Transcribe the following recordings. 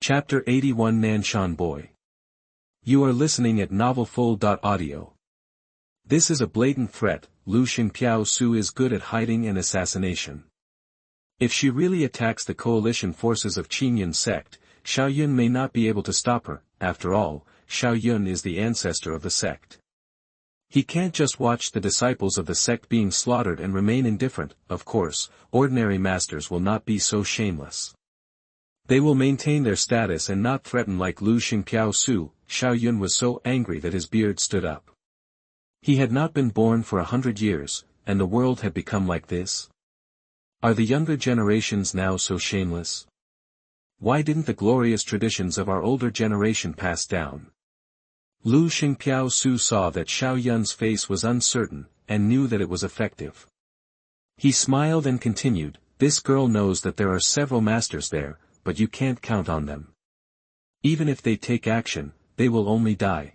Chapter 81 Nanshan Boy. You are listening at novelfull.audio. This is a blatant threat. Lu Xingpiao Su is good at hiding and assassination. If she really attacks the coalition forces of Qin Ye sect, Xiaoyun may not be able to stop her. After all, Xiaoyun is the ancestor of the sect. He can't just watch the disciples of the sect being slaughtered and remain indifferent. Of course, ordinary masters will not be so shameless. They will maintain their status and not threaten like Lu Xingpiao Su. Xiaoyun was so angry that his beard stood up. He had not been born for 100 years, and the world had become like this? Are the younger generations now so shameless? Why didn't the glorious traditions of our older generation pass down? Lu Xingpiao Su saw that Xiaoyun's face was uncertain, and knew that it was effective. He smiled and continued, "This girl knows that there are several masters there, but you can't count on them. Even if they take action, they will only die."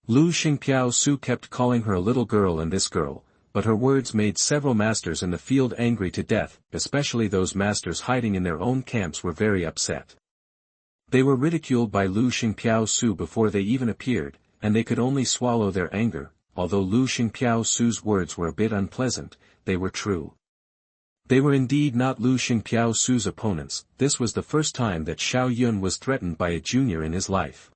Lu Xingpiao Su kept calling her a little girl and this girl, but her words made several masters in the field angry to death, especially those masters hiding in their own camps were very upset. They were ridiculed by Lu Xingpiao Su before they even appeared, and they could only swallow their anger. Although Lu Xingpiao Su's words were a bit unpleasant, they were true. They were indeed not Lu Xingpiao Su's opponents. This was the first time that Xiaoyun was threatened by a junior in his life.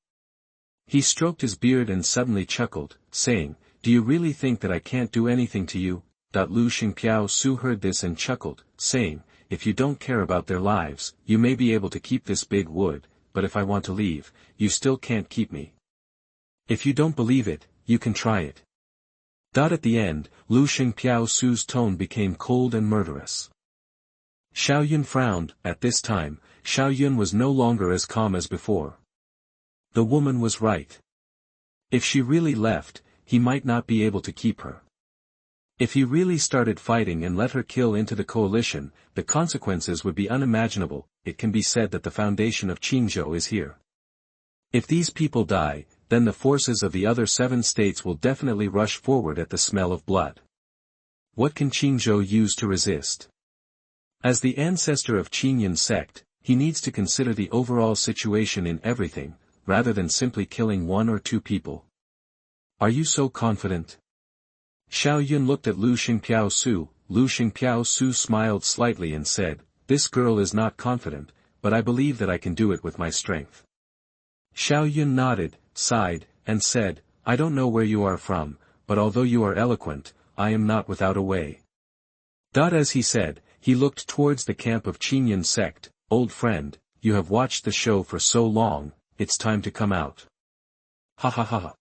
He stroked his beard and suddenly chuckled, saying, "Do you really think that I can't do anything to you?" Lu Xingpiao Su heard this and chuckled, saying, "If you don't care about their lives, you may be able to keep this big wood, but if I want to leave, you still can't keep me. If you don't believe it, you can try it." At the end, Lu Xingpiao Su's tone became cold and murderous. Xiaoyun frowned. At this time, Xiaoyun was no longer as calm as before. The woman was right. If she really left, he might not be able to keep her. If he really started fighting and let her kill into the coalition, the consequences would be unimaginable. It can be said that the foundation of Qinzhou is here. If these people die, then the forces of the other 7 states will definitely rush forward at the smell of blood. What can Qinzhou use to resist? As the ancestor of Qin Ye sect, he needs to consider the overall situation in everything, rather than simply killing 1 or 2 people. Are you so confident? Xiaoyun looked at Lu Xingpiao Su. Lu Xingpiao Su smiled slightly and said, "This girl is not confident, but I believe that I can do it with my strength." Xiaoyun nodded, sighed, and said, "I don't know where you are from, but although you are eloquent, I am not without a way." As he said, he looked towards the camp of Qin Ye sect. "Old friend, you have watched the show for so long, it's time to come out." Ha ha ha ha.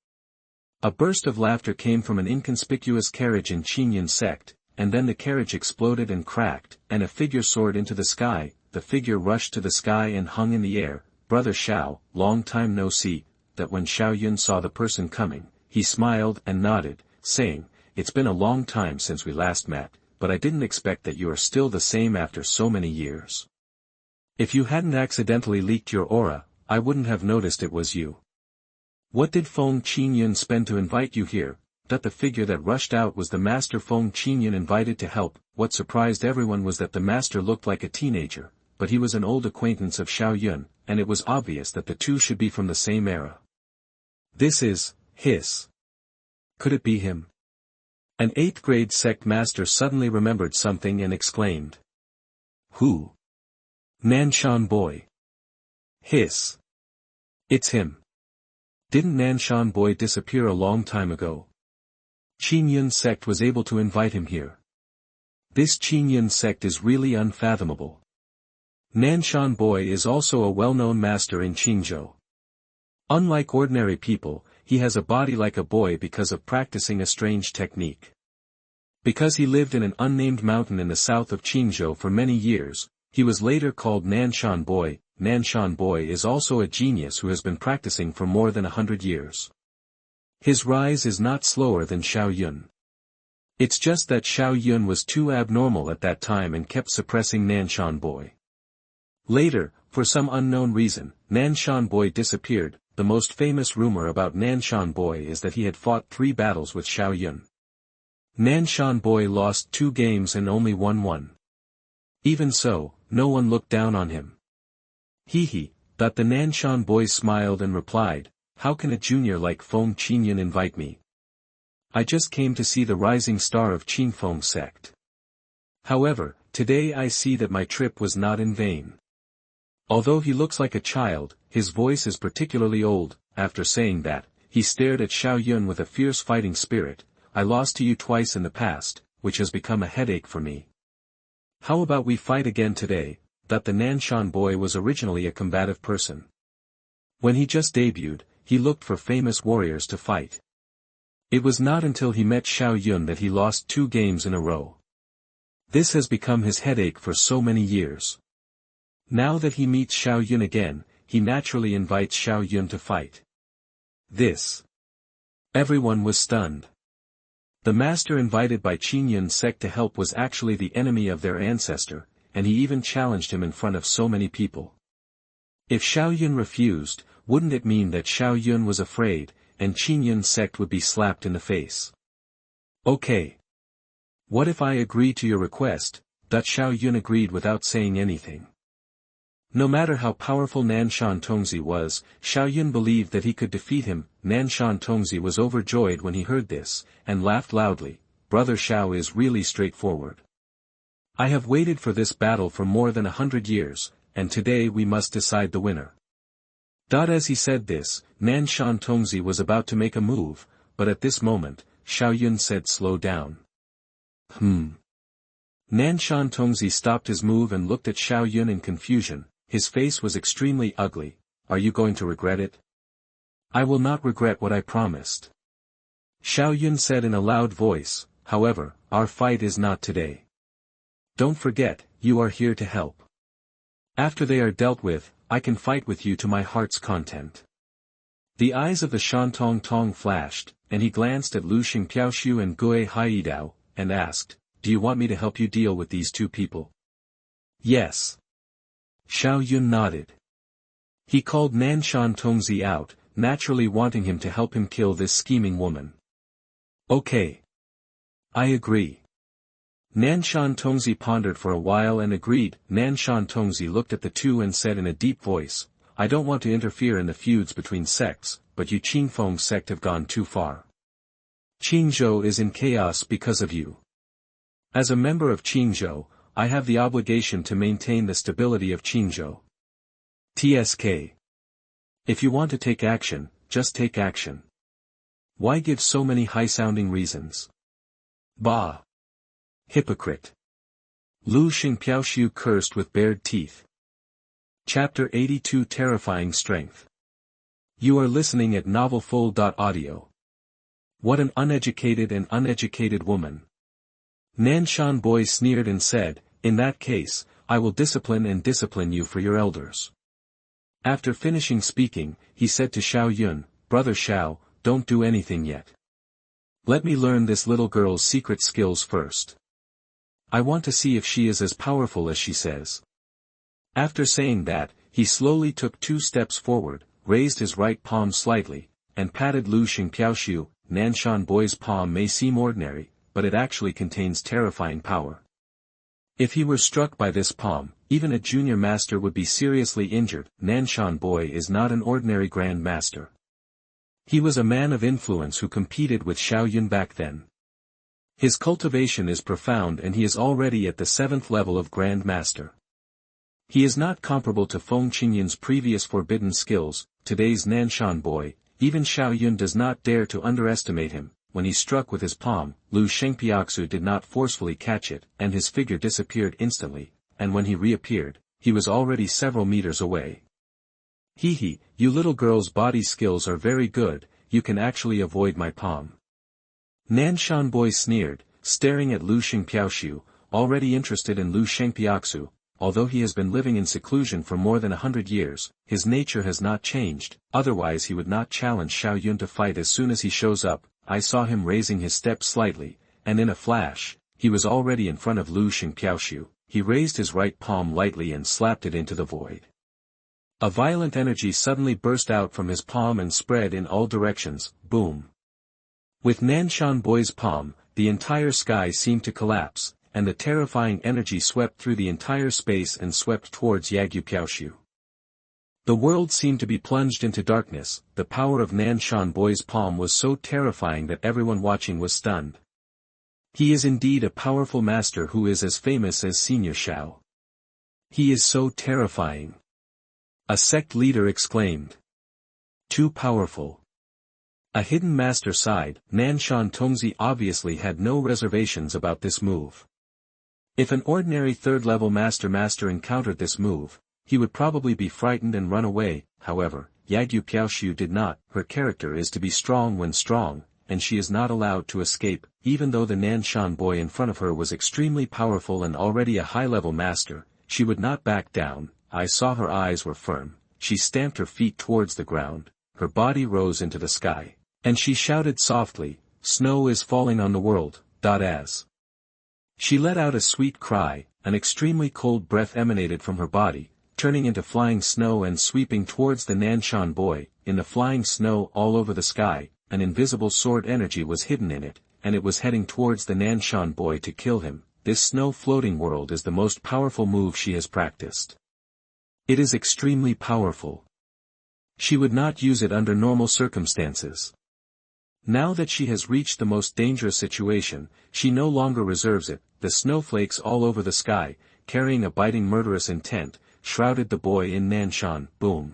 A burst of laughter came from an inconspicuous carriage in Qin Ye sect, and then the carriage exploded and cracked, and a figure soared into the sky. The figure rushed to the sky and hung in the air. "Brother Xiao, long time no see." When Xiaoyun saw the person coming, he smiled and nodded, saying, "It's been a long time since we last met, but I didn't expect that you are still the same after so many years. If you hadn't accidentally leaked your aura, I wouldn't have noticed it was you. What did Feng Qin Ye spend to invite you here?" The figure that rushed out was the master Feng Qin Ye invited to help. What surprised everyone was that the master looked like a teenager, but he was an old acquaintance of Xiaoyun, and it was obvious that the two should be from the same era. "This is, his. Could it be him?" An 8th grade sect master suddenly remembered something and exclaimed. "Who?" "Nanshan Boy. Hiss. It's him. Didn't Nanshan Boy disappear a long time ago? Qin Ye sect was able to invite him here. This Qin Ye sect is really unfathomable. Nanshan Boy is also a well-known master in Qinzhou. Unlike ordinary people, he has a body like a boy because of practicing a strange technique. Because he lived in an unnamed mountain in the south of Qinzhou for many years, he was later called Nanshan Boy. Nanshan Boy is also a genius who has been practicing for more than 100 years. His rise is not slower than Xiaoyun. It's just that Xiaoyun was too abnormal at that time and kept suppressing Nanshan Boy. Later, for some unknown reason, Nanshan Boy disappeared. The most famous rumor about Nanshan Boy is that he had fought 3 battles with Xiaoyun. Nanshan Boy lost 2 games and only won 1. Even so, no one looked down on him. Hee hee, The Nanshan boy smiled and replied, "How can a junior like Feng Qinyan invite me? I just came to see the rising star of Feng sect. However, today I see that my trip was not in vain." Although he looks like a child, his voice is particularly old. After saying that, he stared at Xiao Yun with a fierce fighting spirit. "I lost to you twice in the past, which has become a headache for me. How about we fight again today?" The Nanshan boy was originally a combative person. When he just debuted, he looked for famous warriors to fight. It was not until he met Xiao Yun that he lost 2 games in a row. This has become his headache for so many years. Now that he meets Xiao Yun again, he naturally invites Xiao Yun to fight. Everyone was stunned. The master invited by Qin Ye's sect to help was actually the enemy of their ancestor, and he even challenged him in front of so many people. If Xiao Yun refused, wouldn't it mean that Xiao Yun was afraid, and Qin Ye's sect would be slapped in the face? "Okay. What if I agree to your request?" Xiao Yun agreed without saying anything. No matter how powerful Nanshan Tongzi was, Xiao Yun believed that he could defeat him. Nanshan Tongzi was overjoyed when he heard this, and laughed loudly. "Brother Xiao is really straightforward. I have waited for this battle for more than 100 years, and today we must decide the winner." As he said this, Nanshan Tongzi was about to make a move, but at this moment, Xiao Yun said, "Slow down." Nanshan Tongzi stopped his move and looked at Xiao Yun in confusion. His face was extremely ugly. "Are you going to regret it?" "I will not regret what I promised," Xiao Yun said in a loud voice. "However, our fight is not today. Don't forget, you are here to help. After they are dealt with, I can fight with you to my heart's content." The eyes of the Shantong Tong flashed, and he glanced at Lu Xingpiaoshu and Gue Haidao, and asked, "Do you want me to help you deal with these 2 people?" "Yes." Xiao Yun nodded. He called Nanshan Tongzi out, naturally wanting him to help him kill this scheming woman. "Okay. I agree." Nanshan Tongzi pondered for a while and agreed. Nanshan Tongzi looked at the 2 and said in a deep voice, "I don't want to interfere in the feuds between sects, but you Feng sect have gone too far. Qinzhou is in chaos because of you. As a member of Qinzhou, I have the obligation to maintain the stability of Qinzhou. TSK. If you want to take action, just take action. Why give so many high-sounding reasons? Bah! Hypocrite." Lu Xingpiaoshu cursed with bared teeth. Chapter 82 Terrifying Strength. You are listening at novelfull.audio. What an uneducated and uneducated woman. Nanshan boy sneered and said, "In that case, I will discipline you for your elders." After finishing speaking, he said to Xiao Yun, "Brother Xiao, don't do anything yet. Let me learn this little girl's secret skills first. I want to see if she is as powerful as she says." After saying that, he slowly took 2 steps forward, raised his right palm slightly, and patted Lu Xingpiaoshu. Nanshan boy's palm may seem ordinary, but it actually contains terrifying power. If he were struck by this palm, even a junior master would be seriously injured. Nanshan boy is not an ordinary grand master. He was a man of influence who competed with Xiao Yun back then. His cultivation is profound and he is already at the 7th level of Grand Master. He is not comparable to Feng Qinyan's previous forbidden skills. Today's Nanshan boy, even Xiao Yun does not dare to underestimate him. When he struck with his palm, Lu Shengpiaoxu did not forcefully catch it, and his figure disappeared instantly, and when he reappeared, he was already several meters away. "Hee, you little girl's body skills are very good, you can actually avoid my palm." Nanshan boy sneered, staring at Lu Xingpiaoshu, already interested in Lu Shengpiaoxu. Although he has been living in seclusion for more than 100 years, his nature has not changed, otherwise he would not challenge Xiao Yun to fight as soon as he shows up. I saw him raising his steps slightly, and in a flash, he was already in front of Lu Xingpiaoshu. He raised his right palm lightly and slapped it into the void. A violent energy suddenly burst out from his palm and spread in all directions. Boom! With Nanshan boy's palm, the entire sky seemed to collapse, and the terrifying energy swept through the entire space and swept towards Yagyu Piaoshu. The world seemed to be plunged into darkness. The power of Nanshan Boy's palm was so terrifying that everyone watching was stunned. He is indeed a powerful master who is as famous as Senior Qiao. He is so terrifying. A sect leader exclaimed. Too powerful. A hidden master sighed. Nanshan Tongzi obviously had no reservations about this move. If an ordinary third-level master encountered this move, he would probably be frightened and run away. However, Yagyu Piaoshu did not. Her character is to be strong when strong, and she is not allowed to escape. Even though the Nanshan boy in front of her was extremely powerful and already a high-level master, she would not back down. I saw her eyes were firm. She stamped her feet towards the ground, her body rose into the sky, and she shouted softly, "Snow is falling on the world." As she let out a sweet cry, an extremely cold breath emanated from her body, turning into flying snow and sweeping towards the Nanshan boy. In the flying snow all over the sky, an invisible sword energy was hidden in it, and it was heading towards the Nanshan boy to kill him. This snow floating world is the most powerful move she has practiced. It is extremely powerful. She would not use it under normal circumstances. Now that she has reached the most dangerous situation, she no longer reserves it. The snowflakes all over the sky, carrying a biting murderous intent, shrouded the boy in Nanshan. Boom.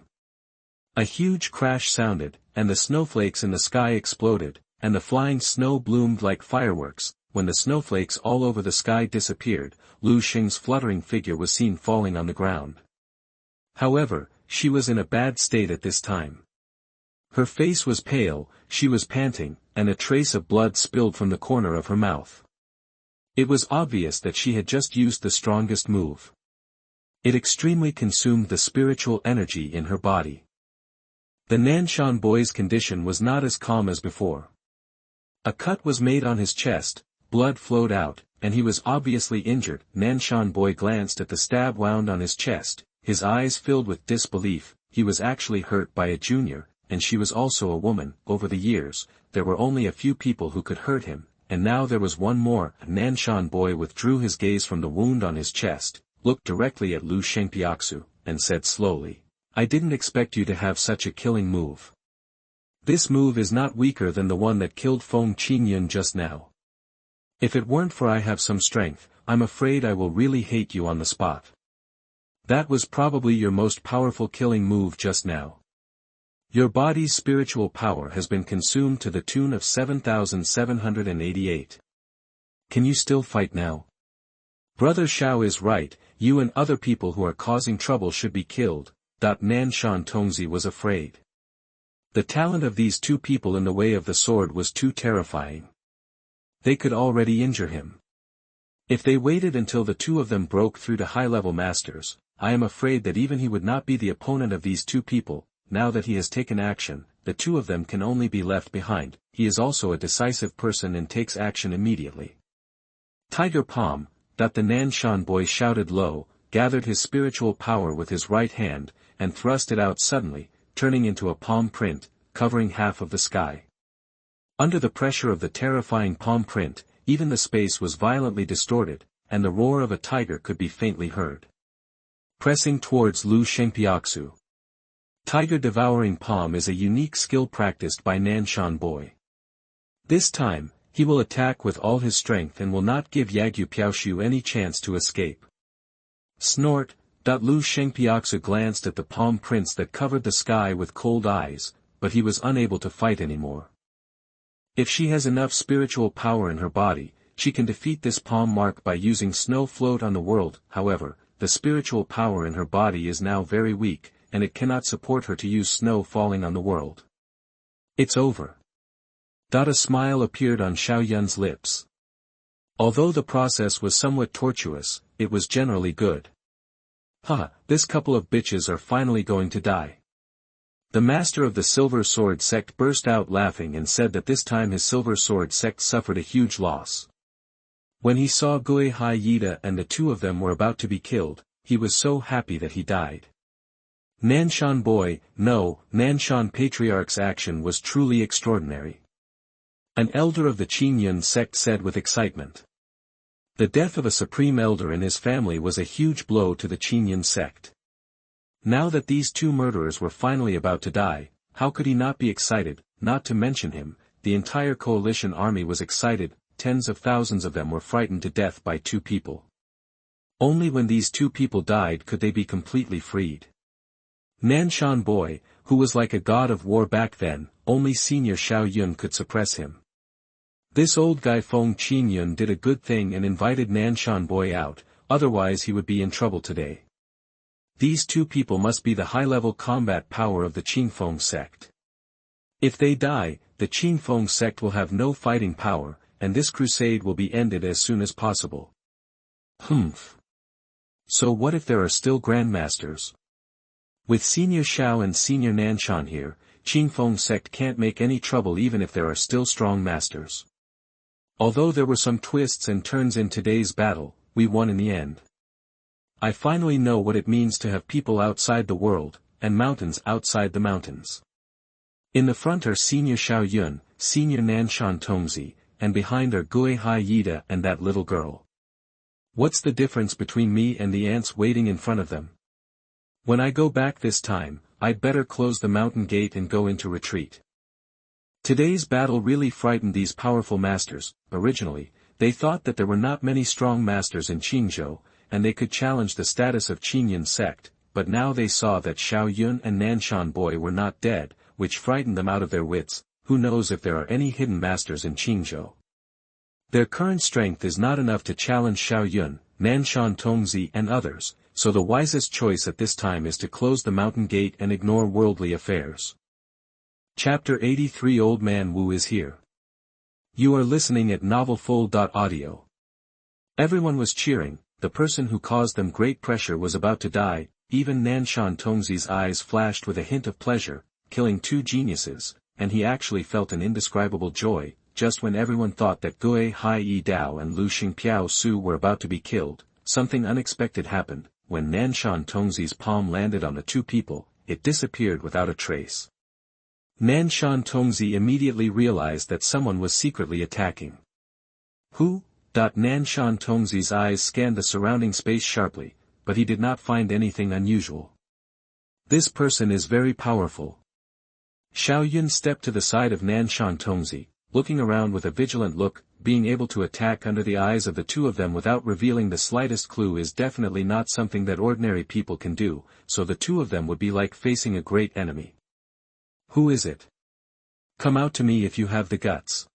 A huge crash sounded, and the snowflakes in the sky exploded, and the flying snow bloomed like fireworks. When the snowflakes all over the sky disappeared, Lu Xing's fluttering figure was seen falling on the ground. However, she was in a bad state at this time. Her face was pale, she was panting, and a trace of blood spilled from the corner of her mouth. It was obvious that she had just used the strongest move. It extremely consumed the spiritual energy in her body. The Nanshan boy's condition was not as calm as before. A cut was made on his chest, blood flowed out, and he was obviously injured. Nanshan boy glanced at the stab wound on his chest, his eyes filled with disbelief. He was actually hurt by a junior, and she was also a woman. Over the years, there were only a few people who could hurt him, and now there was one more. Nanshan boy withdrew his gaze from the wound on his chest, looked directly at Lu Shengpiaxu, and said slowly, "I didn't expect you to have such a killing move. This move is not weaker than the one that killed Feng Qin just now. If it weren't for I have some strength, I'm afraid I will really hate you on the spot. That was probably your most powerful killing move just now. Your body's spiritual power has been consumed to the tune of 7,788. Can you still fight now? Brother Qiao is right, you and other people who are causing trouble should be killed." Nanshan Tongzi was afraid. The talent of these two people in the way of the sword was too terrifying. They could already injure him. If they waited until the two of them broke through to high-level masters, I am afraid that even he would not be the opponent of these two people. Now that he has taken action, the two of them can only be left behind. He is also a decisive person and takes action immediately. Tiger Palm, the Nanshan boy shouted low, gathered his spiritual power with his right hand, and thrust it out suddenly, turning into a palm print, covering half of the sky. Under the pressure of the terrifying palm print, even the space was violently distorted, and the roar of a tiger could be faintly heard. Pressing towards Lu Shengpiaxu. Tiger Devouring Palm is a unique skill practiced by Nanshan boy. This time, he will attack with all his strength and will not give Yagyu Piaoshu any chance to escape. Snort. Lu Shengpiaxu glanced at the palm prints that covered the sky with cold eyes, but he was unable to fight anymore. If she has enough spiritual power in her body, she can defeat this palm mark by using snow float on the world. However, the spiritual power in her body is now very weak, and it cannot support her to use snow falling on the world. It's over. A smile appeared on Xiao Yun's lips. Although the process was somewhat tortuous, it was generally good. This couple of bitches are finally going to die. The master of the Silver Sword Sect burst out laughing and said that this time his Silver Sword Sect suffered a huge loss. When he saw Gui Hai Yida and the two of them were about to be killed, he was so happy that he died. Nanshan boy, no, Nanshan Patriarch's action was truly extraordinary. An elder of the Qin Ye sect said with excitement. The death of a supreme elder in his family was a huge blow to the Qin Ye sect. Now that these two murderers were finally about to die, how could he not be excited? Not to mention him, the entire coalition army was excited, tens of thousands of them were frightened to death by two people. Only when these two people died could they be completely freed. Nanshan boy, who was like a god of war back then, only senior Xiao Yun could suppress him. This old guy Feng Qin Yun did a good thing and invited Nanshan boy out, otherwise he would be in trouble today. These two people must be the high-level combat power of the Feng sect. If they die, the Feng sect will have no fighting power, and this crusade will be ended as soon as possible. Humph. So what if there are still grandmasters? With Senior Xiao and Senior Nanshan here, Feng sect can't make any trouble even if there are still strong masters. Although there were some twists and turns in today's battle, we won in the end. I finally know what it means to have people outside the world, and mountains outside the mountains. In the front are Senior Xiao Yun, Senior Nanshan Tongzi, and behind are Gui Hai Yida and that little girl. What's the difference between me and the ants waiting in front of them? When I go back this time, I'd better close the mountain gate and go into retreat. Today's battle really frightened these powerful masters. Originally, they thought that there were not many strong masters in Qingzhou, and they could challenge the status of Qin Ye sect, but now they saw that Xiao Yun and Nanshan boy were not dead, which frightened them out of their wits. Who knows if there are any hidden masters in Qingzhou. Their current strength is not enough to challenge Xiao Yun, Nanshan Tongzi and others, so the wisest choice at this time is to close the mountain gate and ignore worldly affairs. Chapter 83 Old Man Wu is here. You are listening at novelfull.audio. Everyone was cheering. The person who caused them great pressure was about to die. Even Nanshan Tongzi's eyes flashed with a hint of pleasure, killing two geniuses, and he actually felt an indescribable joy. Just when everyone thought that Gui Hai Yi Dao and Lu Xingpiao Su were about to be killed, something unexpected happened. When Nanshan Tongzi's palm landed on the two people, it disappeared without a trace. Nanshan Tongzi immediately realized that someone was secretly attacking. Who? Nanshan Tongzi's eyes scanned the surrounding space sharply, but he did not find anything unusual. This person is very powerful. Xiao Yun stepped to the side of Nanshan Tongzi, looking around with a vigilant look. Being able to attack under the eyes of the two of them without revealing the slightest clue is definitely not something that ordinary people can do, so the two of them would be like facing a great enemy. Who is it? Come out to me if you have the guts.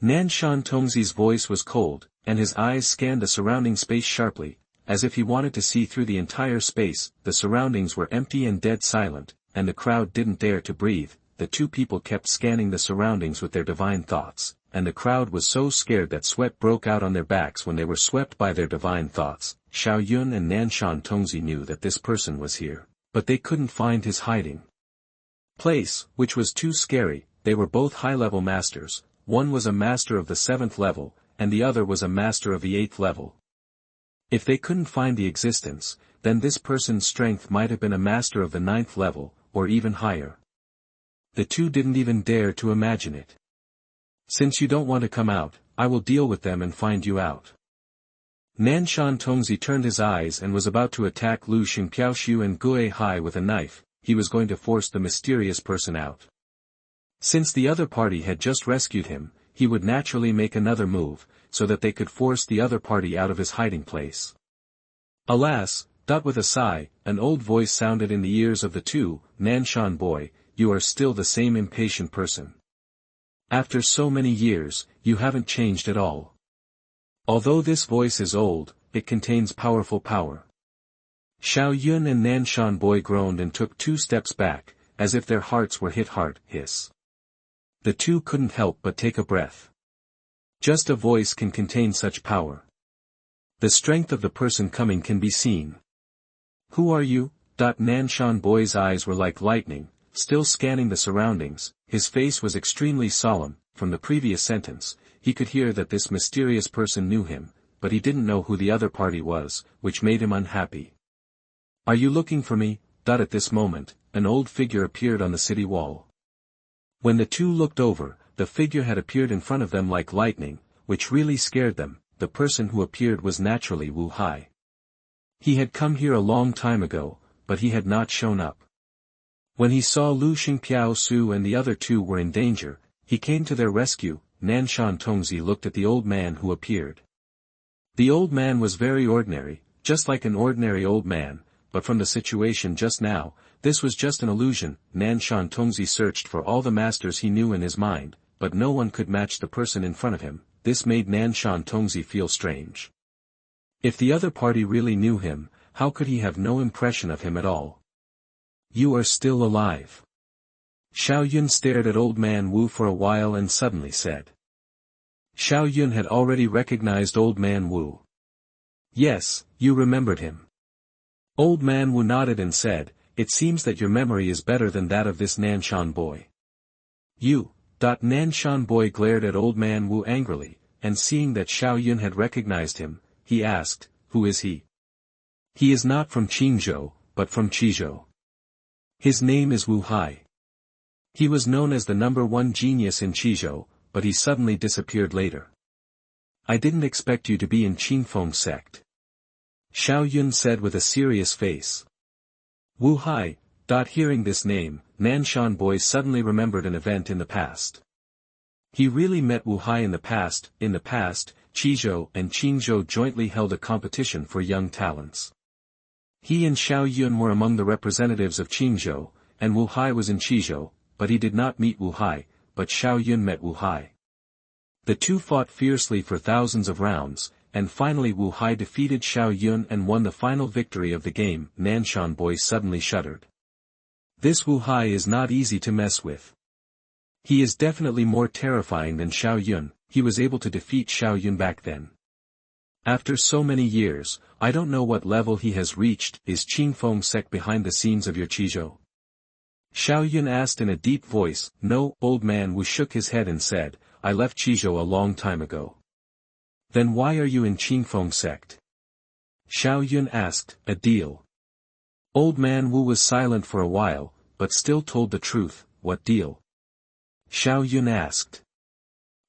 Nanshan Tongzi's voice was cold, and his eyes scanned the surrounding space sharply, as if he wanted to see through the entire space. The surroundings were empty and dead silent, and the crowd didn't dare to breathe. The two people kept scanning the surroundings with their divine thoughts, and the crowd was so scared that sweat broke out on their backs when they were swept by their divine thoughts. Xiao Yun and Nanshan Tongzi knew that this person was here, but they couldn't find his hiding place, which was too scary. They were both high-level masters. One was a master of the 7th level, and the other was a master of the 8th level. If they couldn't find the existence, then this person's strength might have been a master of the 9th level, or even higher. The two didn't even dare to imagine it. Since you don't want to come out, I will deal with them and find you out. Nanshan Tongzi turned his eyes and was about to attack Lu Xingpiaoshu and Gui Hai with a knife. He was going to force the mysterious person out. Since the other party had just rescued him, he would naturally make another move, so that they could force the other party out of his hiding place. Alas, with a sigh, an old voice sounded in the ears of the two. Nanshan boy, you are still the same impatient person. After so many years, you haven't changed at all. Although this voice is old, it contains powerful power. Xiao Yun and Nanshan boy groaned and took 2 steps back, as if their hearts were hit hard. Hiss. The two couldn't help but take a breath. Just a voice can contain such power. The strength of the person coming can be seen. Who are you? Nanshan boy's eyes were like lightning, still scanning the surroundings. His face was extremely solemn. From the previous sentence, he could hear that this mysterious person knew him, but he didn't know who the other party was, which made him unhappy. Are you looking for me? At this moment, an old figure appeared on the city wall. When the two looked over, the figure had appeared in front of them like lightning, which really scared them. The person who appeared was naturally Wu Hai. He had come here a long time ago, but he had not shown up. When he saw Lu Xingpiao Su and the other two were in danger, he came to their rescue. Nanshan Tongzi looked at the old man who appeared. The old man was very ordinary, just like an ordinary old man, but from the situation just now, this was just an illusion. Nanshan Tongzi searched for all the masters he knew in his mind, but no one could match the person in front of him. This made Nanshan Tongzi feel strange. If the other party really knew him, how could he have no impression of him at all? You are still alive. Xiao Yun stared at old man Wu for a while and suddenly said. Xiao Yun had already recognized old man Wu. Yes, you remembered him. Old man Wu nodded and said, it seems that your memory is better than that of this Nanshan boy. You. Nanshan boy glared at old man Wu angrily, and seeing that Xiao Yun had recognized him, he asked, who is he? He is not from Qinzhou, but from Qizhou. His name is Wu Hai. He was known as the #1 genius in Qizhou, but he suddenly disappeared later. I didn't expect you to be in Strongest Sect. Xiao Yun said with a serious face. Wu Hai. Hearing this name, Nanshan boy suddenly remembered an event in the past. He really met Wu Hai in the past. In the past, Qizhou and Qinzhou jointly held a competition for young talents. He and Xiao Yun were among the representatives of Qinzhou, and Wu Hai was in Qizhou, but he did not meet Wu Hai, but Xiao Yun met Wu Hai. The two fought fiercely for thousands of rounds, and finally Wu Hai defeated Xiao Yun and won the final victory of the game. Nanshan boy suddenly shuddered. This Wu Hai is not easy to mess with. He is definitely more terrifying than Xiao Yun. He was able to defeat Xiao Yun back then. After so many years, I don't know what level he has reached. Is Strongest Sect behind the scenes of your Qizhou? Xiao Yun asked in a deep voice. No. Old man Wu shook his head and said, I left Qizhou a long time ago. Then why are you in Strongest Sect? Xiao Yun asked. A deal. Old man Wu was silent for a while, but still told the truth. What deal? Xiao Yun asked.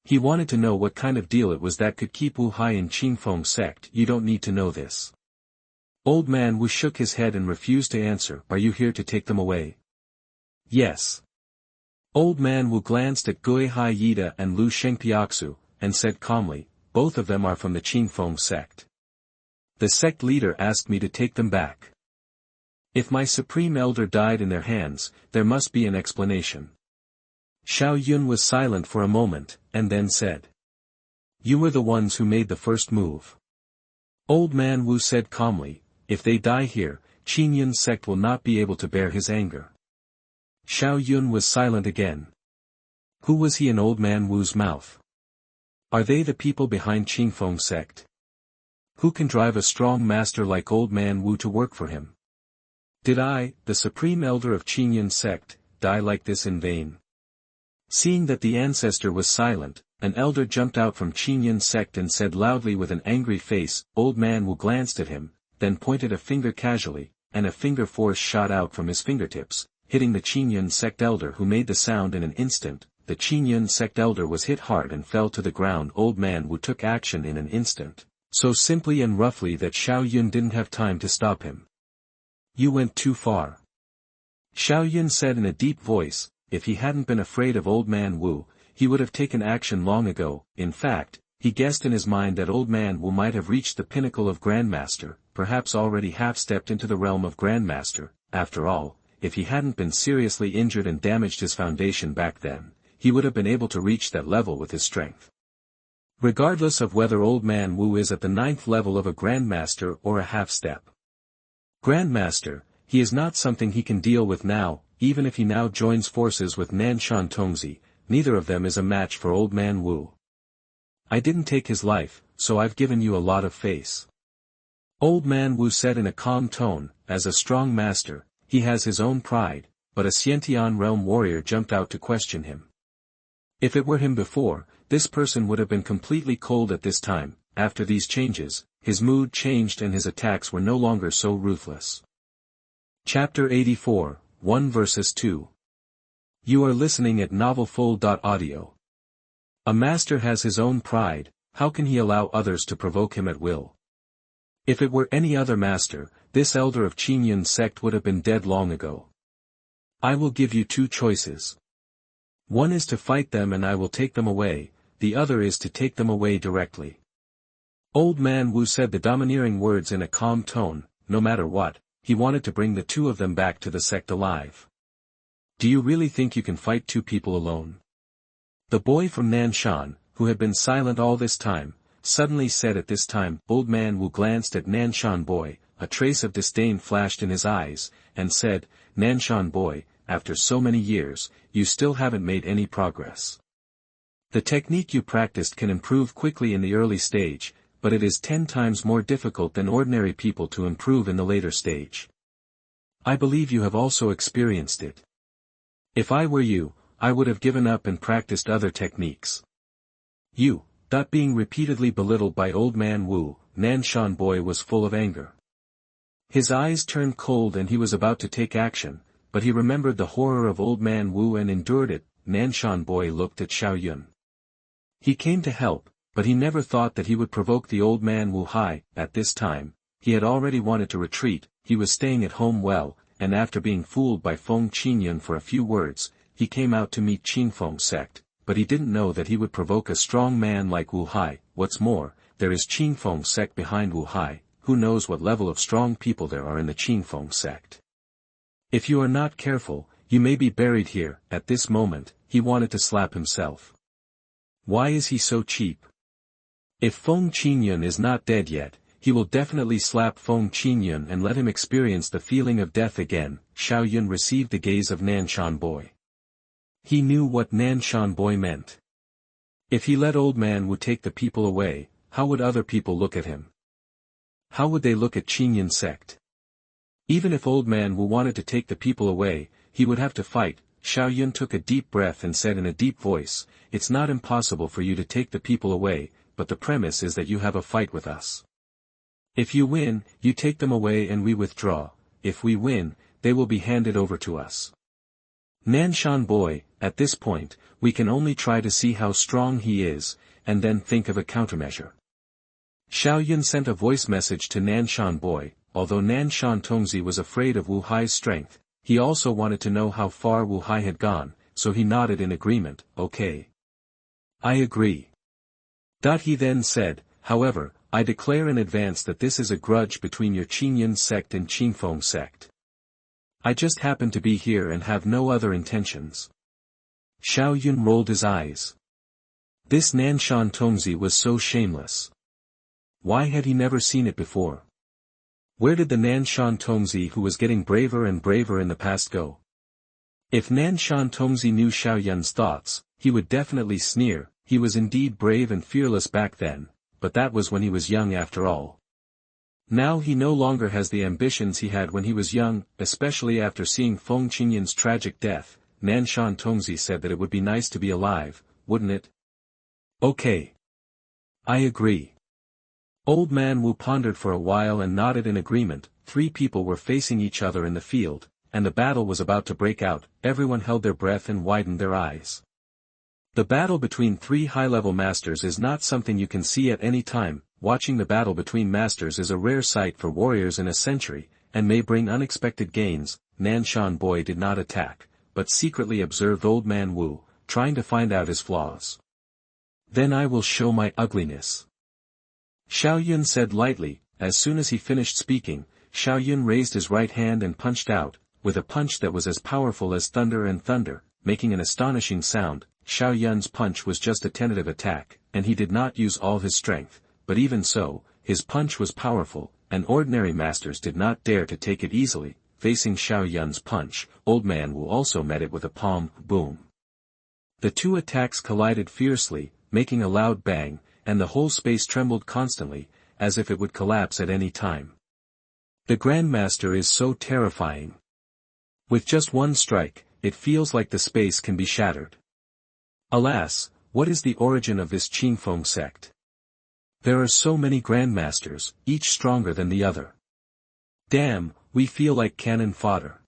He wanted to know what kind of deal it was that could keep Wu Hai in Strongest Sect. You don't need to know this. Old man Wu shook his head and refused to answer. Are you here to take them away? Yes. Old man Wu glanced at Gui Hai Yida and Lu Shengpiaoxu, and said calmly, both of them are from the Strongest Sect. The sect leader asked me to take them back. If my supreme elder died in their hands, there must be an explanation. Xiao Yun was silent for a moment, and then said. You were the ones who made the first move. Old man Wu said calmly, if they die here, Qin Ye's sect will not be able to bear his anger. Xiao Yun was silent again. Who was he in old man Wu's mouth? Are they the people behind Strongest Sect? Who can drive a strong master like old man Wu to work for him? Did I, the supreme elder of Qin Ye's sect, die like this in vain? Seeing that the ancestor was silent, an elder jumped out from Qin Ye's sect and said loudly with an angry face. Old man Wu glanced at him, then pointed a finger casually, and a finger force shot out from his fingertips, hitting the Qin Ye sect elder who made the sound in an instant. The Qin Ye sect elder was hit hard and fell to the ground. Old man Wu took action in an instant, so simply and roughly that Xiao Yun didn't have time to stop him. You went too far. Xiao Yun said in a deep voice. If he hadn't been afraid of old man Wu, he would have taken action long ago. In fact, he guessed in his mind that old man Wu might have reached the pinnacle of Grandmaster, perhaps already half-stepped into the realm of Grandmaster. After all, if he hadn't been seriously injured and damaged his foundation back then, he would have been able to reach that level with his strength. Regardless of whether old man Wu is at the 9th level of a Grandmaster or a half-step Grandmaster, he is not something he can deal with now. Even if he now joins forces with Nanshan Tongzi, neither of them is a match for old man Wu. I didn't take his life, so I've given you a lot of face. Old man Wu said in a calm tone. As a strong master, he has his own pride, but a Xiantian realm warrior jumped out to question him. If it were him before, this person would have been completely cold at this time. After these changes, his mood changed and his attacks were no longer so ruthless. Chapter 84. 1 versus 2. You are listening at novelfull.audio. A master has his own pride. How can he allow others to provoke him at will? If it were any other master, this elder of Qin Ye sect would have been dead long ago. I will give you two choices. One is to fight them and I will take them away, the other is to take them away directly. Old Man Wu said the domineering words in a calm tone. No matter what, he wanted to bring the two of them back to the sect alive. Do you really think you can fight two people alone? The boy from Nanshan, who had been silent all this time, suddenly said at this time. Old Man Wu glanced at Nanshan boy, a trace of disdain flashed in his eyes, and said, Nanshan boy, after so many years, you still haven't made any progress. The technique you practiced can improve quickly in the early stage, but it is 10 times more difficult than ordinary people to improve in the later stage. I believe you have also experienced it. If I were you, I would have given up and practiced other techniques. You, being repeatedly belittled by Old Man Wu, Nanshan boy was full of anger. His eyes turned cold and he was about to take action, but he remembered the horror of Old Man Wu and endured it. Nanshan boy looked at Xiaoyun. He came to help, but he never thought that he would provoke the Old Man Wu high. At this time, he had already wanted to retreat. He was staying at home well, and after being fooled by Feng Qinyan for a few words, he came out to meet Feng sect, but he didn't know that he would provoke a strong man like Wu Hai. What's more, there is Feng sect behind Wu Hai. Who knows what level of strong people there are in the Feng sect. If you are not careful, you may be buried here. At this moment, he wanted to slap himself. Why is he so cheap? If Feng Qinyan is not dead yet, he will definitely slap Feng Qinyan and let him experience the feeling of death again. Xiaoyun received the gaze of Nanshan boy. He knew what Nanshan boy meant. If he let Old Man Wu take the people away, how would other people look at him? How would they look at Qin Ye sect? Even if Old Man Wu wanted to take the people away, he would have to fight. Xiaoyun took a deep breath and said in a deep voice, it's not impossible for you to take the people away, but the premise is that you have a fight with us. If you win, you take them away and we withdraw. If we win, they will be handed over to us. Nanshan boy, at this point, we can only try to see how strong he is, and then think of a countermeasure. Xiaoyun sent a voice message to Nanshan boy. Although Nanshan Tongzi was afraid of Wu Hai's strength, he also wanted to know how far Wu Hai had gone, so he nodded in agreement. Okay. I agree. He then said, however, I declare in advance that this is a grudge between your Qin Ye sect and Feng sect. I just happen to be here and have no other intentions. Xiaoyun rolled his eyes. This Nanshan Tongzi was so shameless. Why had he never seen it before? Where did the Nanshan Tongzi who was getting braver and braver in the past go? If Nanshan Tongzi knew Xiaoyun's thoughts, he would definitely sneer. He was indeed brave and fearless back then, but that was when he was young after all. Now he no longer has the ambitions he had when he was young, especially after seeing Feng Qinyan's tragic death. Nanshan Tongzi said that it would be nice to be alive, wouldn't it? Okay. I agree. Old Man Wu pondered for a while and nodded in agreement. 3 people were facing each other in the field, and the battle was about to break out. Everyone held their breath and widened their eyes. The battle between 3 high-level masters is not something you can see at any time. Watching the battle between masters is a rare sight for warriors in a century, and may bring unexpected gains. Nanshan boy did not attack, but secretly observed Old Man Wu, trying to find out his flaws. Then I will show my ugliness. Xiaoyun said lightly. As soon as he finished speaking, Xiaoyun raised his right hand and punched out, with a punch that was as powerful as thunder and thunder, making an astonishing sound. Xiaoyun's punch was just a tentative attack, and he did not use all his strength, but even so, his punch was powerful, and ordinary masters did not dare to take it easily. Facing Xiaoyun's punch, Old Man Wu also met it with a palm boom. The 2 attacks collided fiercely, making a loud bang, and the whole space trembled constantly, as if it would collapse at any time. The Grandmaster is so terrifying. With just one strike, it feels like the space can be shattered. Alas, what is the origin of this Feng sect? There are so many Grandmasters, each stronger than the other. Damn, we feel like cannon fodder.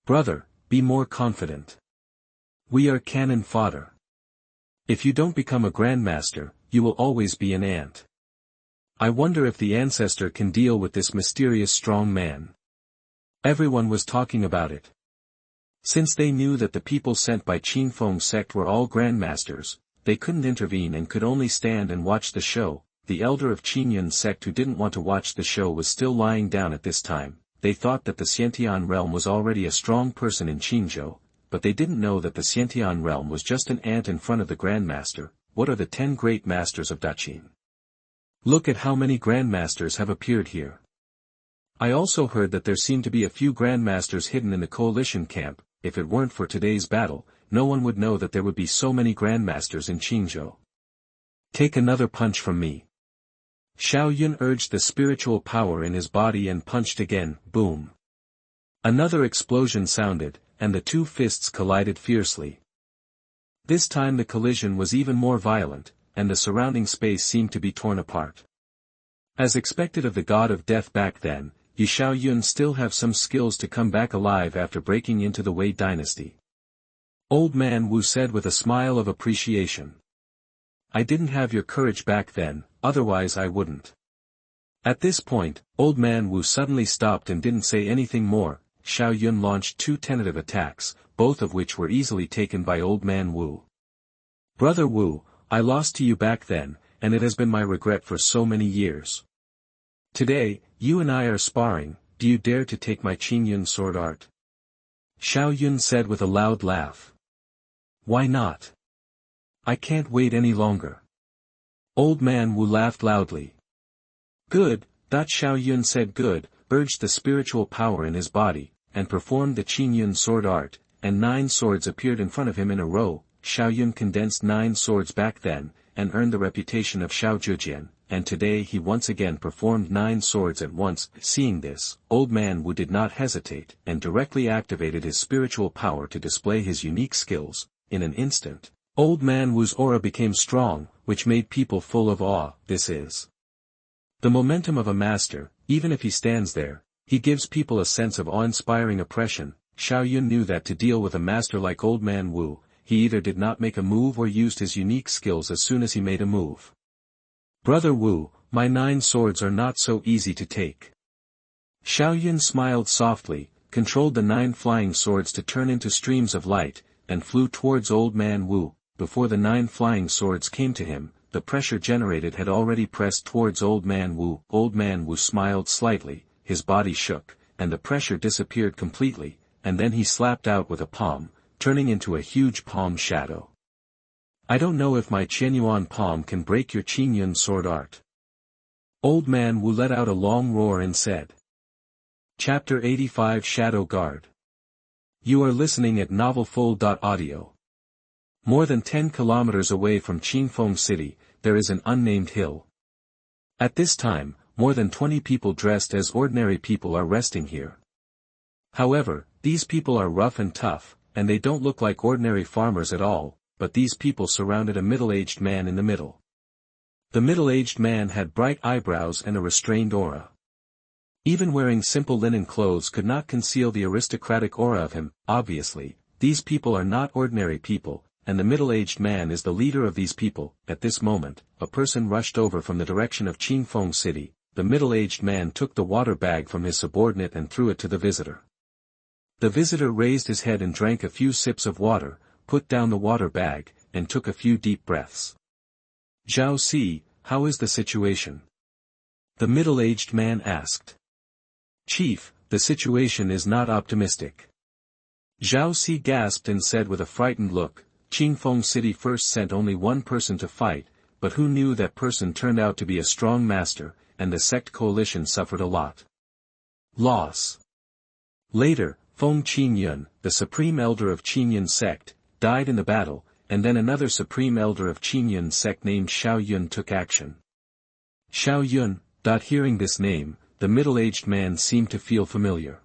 Brother, be more confident. We are cannon fodder. If you don't become a Grandmaster, you will always be an ant. I wonder if the ancestor can deal with this mysterious strong man. Everyone was talking about it. Since they knew that the people sent by Feng sect were all grandmasters, they couldn't intervene and could only stand and watch the show. The elder of Qin sect who didn't want to watch the show was still lying down at this time. They thought that the Xiantian realm was already a strong person in Qinzhou, but they didn't know that the Xiantian realm was just an ant in front of the grandmaster. What are the 10 great masters of Daqin? Look at how many grandmasters have appeared here. I also heard that there seemed to be a few grandmasters hidden in the coalition camp. If it weren't for today's battle, no one would know that there would be so many grandmasters in Qinzhou. Take another punch from me. Xiao Yun urged the spiritual power in his body and punched again. Boom. Another explosion sounded, and the two fists collided fiercely. This time the collision was even more violent, and the surrounding space seemed to be torn apart. As expected of the god of death back then, Xiao Yun still have some skills to come back alive after breaking into the Wei dynasty. Old Man Wu said with a smile of appreciation. I didn't have your courage back then, otherwise I wouldn't. At this point, Old Man Wu suddenly stopped and didn't say anything more. Xiao Yun launched 2 tentative attacks, both of which were easily taken by Old Man Wu. Brother Wu, I lost to you back then, and it has been my regret for so many years. Today, you and I are sparring. Do you dare to take my Qingyun sword art? Xiao Yun said with a loud laugh. Why not? I can't wait any longer. Old Man Wu laughed loudly. Good, Xiao Yun said good, urged the spiritual power in his body, and performed the Qingyun sword art, and 9 swords appeared in front of him in a row. Xiao Yun condensed 9 swords back then, and earned the reputation of Xiao Zhujian, and today he once again performed 9 swords at once. Seeing this, Old Man Wu did not hesitate, and directly activated his spiritual power to display his unique skills. In an instant, Old Man Wu's aura became strong, which made people full of awe. This is the momentum of a master. Even if he stands there, he gives people a sense of awe-inspiring oppression. Xiao Yun knew that to deal with a master like Old Man Wu, he either did not make a move or used his unique skills as soon as he made a move. Brother Wu, my 9 swords are not so easy to take. Xiao Yun smiled softly, controlled the 9 flying swords to turn into streams of light, and flew towards Old Man Wu. Before the 9 flying swords came to him, the pressure generated had already pressed towards Old Man Wu. Old Man Wu smiled slightly, his body shook, and the pressure disappeared completely, and then he slapped out with a palm, turning into a huge palm shadow. I don't know if my Qianyuan palm can break your Qingyun sword art. Old Man Wu let out a long roar and said. Chapter 85 Shadow Guard. You are listening at novelfull.audio. More than 10 kilometers away from Qinfeng City, there is an unnamed hill. At this time, more than 20 people dressed as ordinary people are resting here. However, these people are rough and tough, and they don't look like ordinary farmers at all, but these people surrounded a middle-aged man in the middle. The middle-aged man had bright eyebrows and a restrained aura. Even wearing simple linen clothes could not conceal the aristocratic aura of him. Obviously, these people are not ordinary people, and the middle-aged man is the leader of these people. At this moment, a person rushed over from the direction of Qinfeng City. The middle-aged man took the water bag from his subordinate and threw it to the visitor. The visitor raised his head and drank a few sips of water, put down the water bag, and took a few deep breaths. Zhao Si, how is the situation? The middle-aged man asked. Chief, the situation is not optimistic. Zhao Si gasped and said with a frightened look, Qinfeng City first sent only 1 person to fight, but who knew that person turned out to be a strong master, and the sect coalition suffered a lot. Loss. Later, Feng Qinyun, the supreme elder of Qinyin sect, died in the battle, and then another supreme elder of Qinyin sect named Xiao Yun took action. Xiao Yun. Hearing this name, the middle-aged man seemed to feel familiar.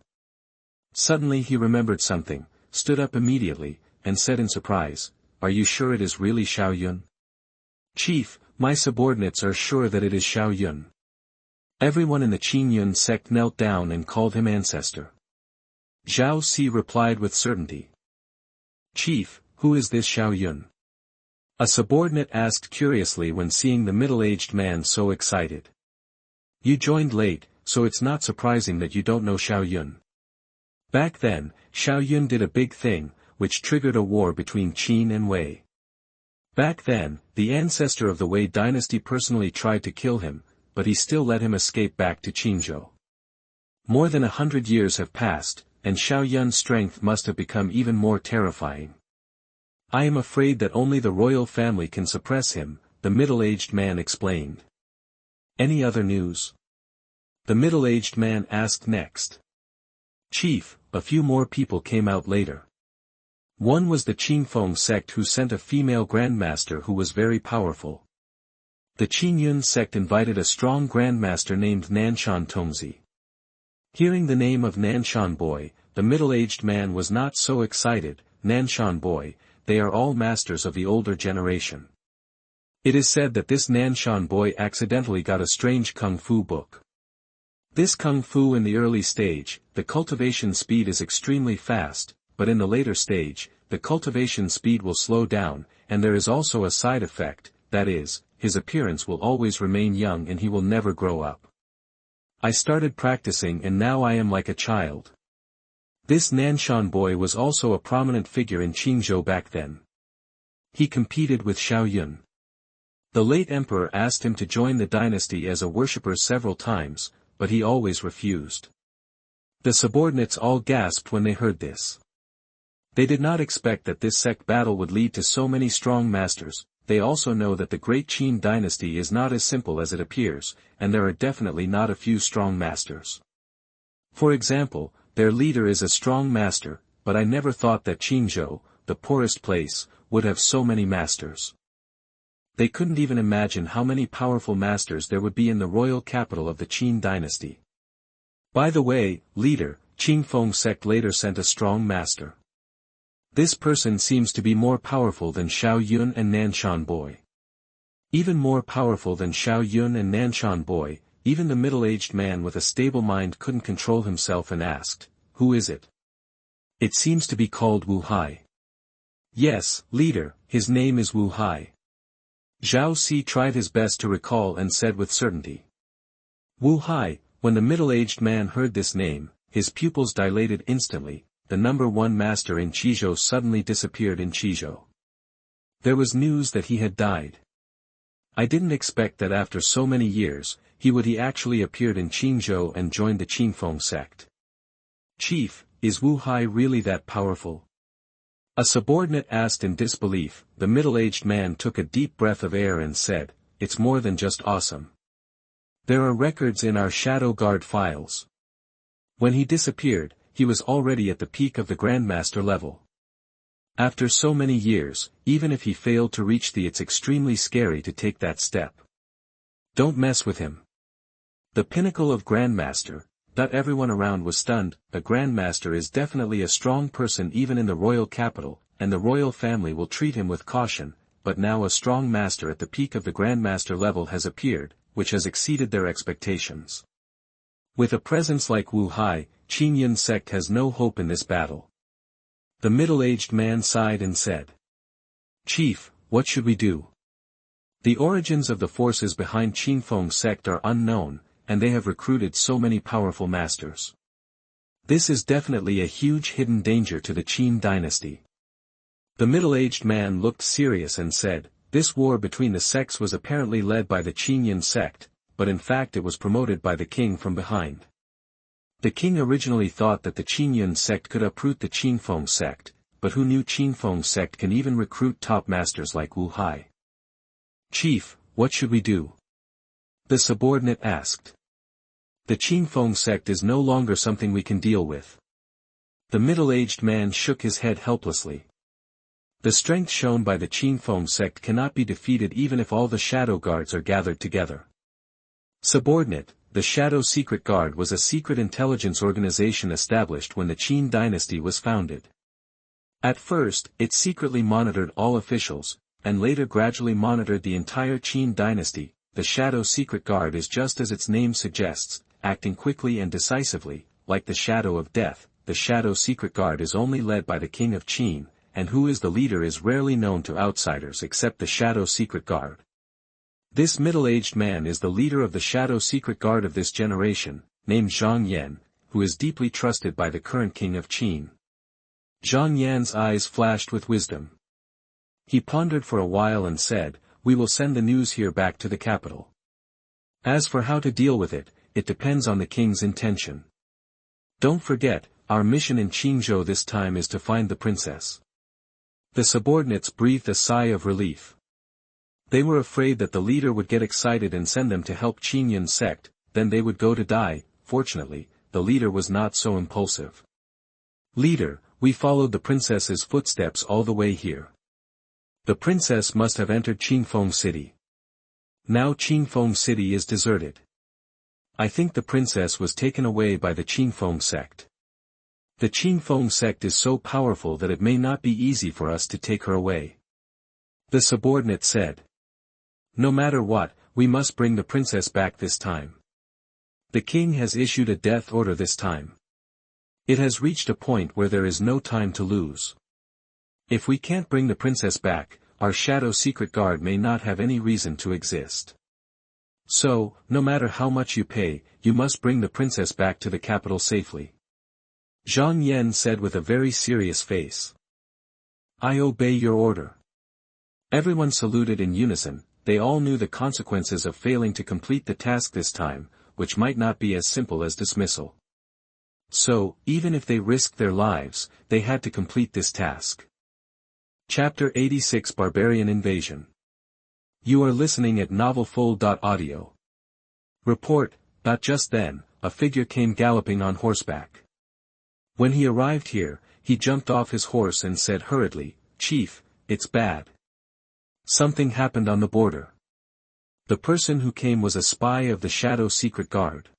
Suddenly he remembered something, stood up immediately, and said in surprise, Are you sure it is really Xiao Yun? Chief, my subordinates are sure that it is Xiao Yun. Everyone in the Qinyin sect knelt down and called him ancestor. Zhao Si replied with certainty. Chief, who is this Xiao Yun? A subordinate asked curiously when seeing the middle-aged man so excited. You joined late, so it's not surprising that you don't know Xiao Yun. Back then, Xiao Yun did a big thing, which triggered a war between Qin and Wei. Back then, the ancestor of the Wei dynasty personally tried to kill him, but he still let him escape back to Qinzhou. More than 100 years have passed, and Xiao Yun's strength must have become even more terrifying. I am afraid that only the royal family can suppress him, the middle-aged man explained. Any other news? The middle-aged man asked next. Chief, a few more people came out later. One was the Feng sect who sent a female grandmaster who was very powerful. The Qin sect invited a strong grandmaster named Nanshan Tongzi. Hearing the name of Nanshan boy, the middle-aged man was not so excited. Nanshan boy, they are all masters of the older generation. It is said that this Nanshan boy accidentally got a strange kung fu book. This kung fu in the early stage, the cultivation speed is extremely fast, but in the later stage, the cultivation speed will slow down, and there is also a side effect, that is, his appearance will always remain young and he will never grow up. I started practicing and now I am like a child. This Nanshan boy was also a prominent figure in Qinzhou back then. He competed with Xiao Yun. The late emperor asked him to join the dynasty as a worshipper several times, but he always refused. The subordinates all gasped when they heard this. They did not expect that this sect battle would lead to so many strong masters. They also know that the great Qin dynasty is not as simple as it appears, and there are definitely not a few strong masters. For example, their leader is a strong master, but I never thought that Qinzhou, the poorest place, would have so many masters. They couldn't even imagine how many powerful masters there would be in the royal capital of the Qin dynasty. By the way, leader, Feng sect later sent a strong master. This person seems to be more powerful than Xiao Yun and Nanshan boy. Even more powerful than Xiao Yun and Nanshan boy, even the middle-aged man with a stable mind couldn't control himself and asked, "Who is it?" "It seems to be called Wu Hai." "Yes, leader, his name is Wu Hai." Zhao Si tried his best to recall and said with certainty. Wu Hai. When the middle-aged man heard this name, his pupils dilated instantly. The number one master in Qizhou suddenly disappeared in Qizhou. There was news that he had died. I didn't expect that after so many years, he actually appeared in Qinzhou and joined the Feng sect. Chief, is Wu Hai really that powerful? A subordinate asked in disbelief. The middle-aged man took a deep breath of air and said, "It's more than just awesome. There are records in our Shadow Guard files." When he disappeared, he was already at the peak of the Grandmaster level. After so many years, even if he failed to reach it's extremely scary to take that step. Don't mess with him. The pinnacle of Grandmaster. Everyone around was stunned. A Grandmaster is definitely a strong person even in the royal capital, and the royal family will treat him with caution, but now a strong master at the peak of the Grandmaster level has appeared, which has exceeded their expectations. With a presence like Wu Hai, Qin sect has no hope in this battle. The middle-aged man sighed and said, "Chief, what should we do? The origins of the forces behind Feng sect are unknown, and they have recruited so many powerful masters. This is definitely a huge hidden danger to the Qin dynasty." The middle-aged man looked serious and said, "This war between the sects was apparently led by the Qin sect, but in fact it was promoted by the king from behind. The king originally thought that the Qin sect could uproot the Feng sect, but who knew Feng sect can even recruit top masters like Wu Hai? Chief, what should we do?" The subordinate asked. "The Feng sect is no longer something we can deal with." The middle-aged man shook his head helplessly. The strength shown by the Feng sect cannot be defeated even if all the Shadow Guards are gathered together. Subordinate, the Shadow Secret Guard was a secret intelligence organization established when the Qin dynasty was founded. At first, it secretly monitored all officials, and later gradually monitored the entire Qin dynasty. The Shadow Secret Guard is just as its name suggests, acting quickly and decisively, like the Shadow of Death. The Shadow Secret Guard is only led by the King of Qin, and who is the leader is rarely known to outsiders except the Shadow Secret Guard. This middle-aged man is the leader of the Shadow Secret Guard of this generation, named Zhang Yan, who is deeply trusted by the current king of Qin. Zhang Yan's eyes flashed with wisdom. He pondered for a while and said, "We will send the news here back to the capital. As for how to deal with it, it depends on the king's intention. Don't forget, our mission in Qinzhou this time is to find the princess." The subordinates breathed a sigh of relief. They were afraid that the leader would get excited and send them to help Strongest Sect, then they would go to die. Fortunately, the leader was not so impulsive. "Leader, we followed the princess's footsteps all the way here. The princess must have entered Qinfeng City. Now Qinfeng City is deserted. I think the princess was taken away by the Qinfeng Sect. The Qinfeng Sect is so powerful that it may not be easy for us to take her away." The subordinate said. "No matter what, we must bring the princess back this time. The king has issued a death order this time. It has reached a point where there is no time to lose. If we can't bring the princess back, our Shadow Secret Guard may not have any reason to exist. So, no matter how much you pay, you must bring the princess back to the capital safely." Zhang Yan said with a very serious face. "I obey your order." Everyone saluted in unison. They all knew the consequences of failing to complete the task this time, which might not be as simple as dismissal. So, even if they risked their lives, they had to complete this task. Chapter 86 Barbarian Invasion. You are listening at novelfull.audio. Report. Just then, a figure came galloping on horseback. When he arrived here, he jumped off his horse and said hurriedly, "Chief, it's bad. Something happened on the border." The person who came was a spy of the Shadow Secret Guard.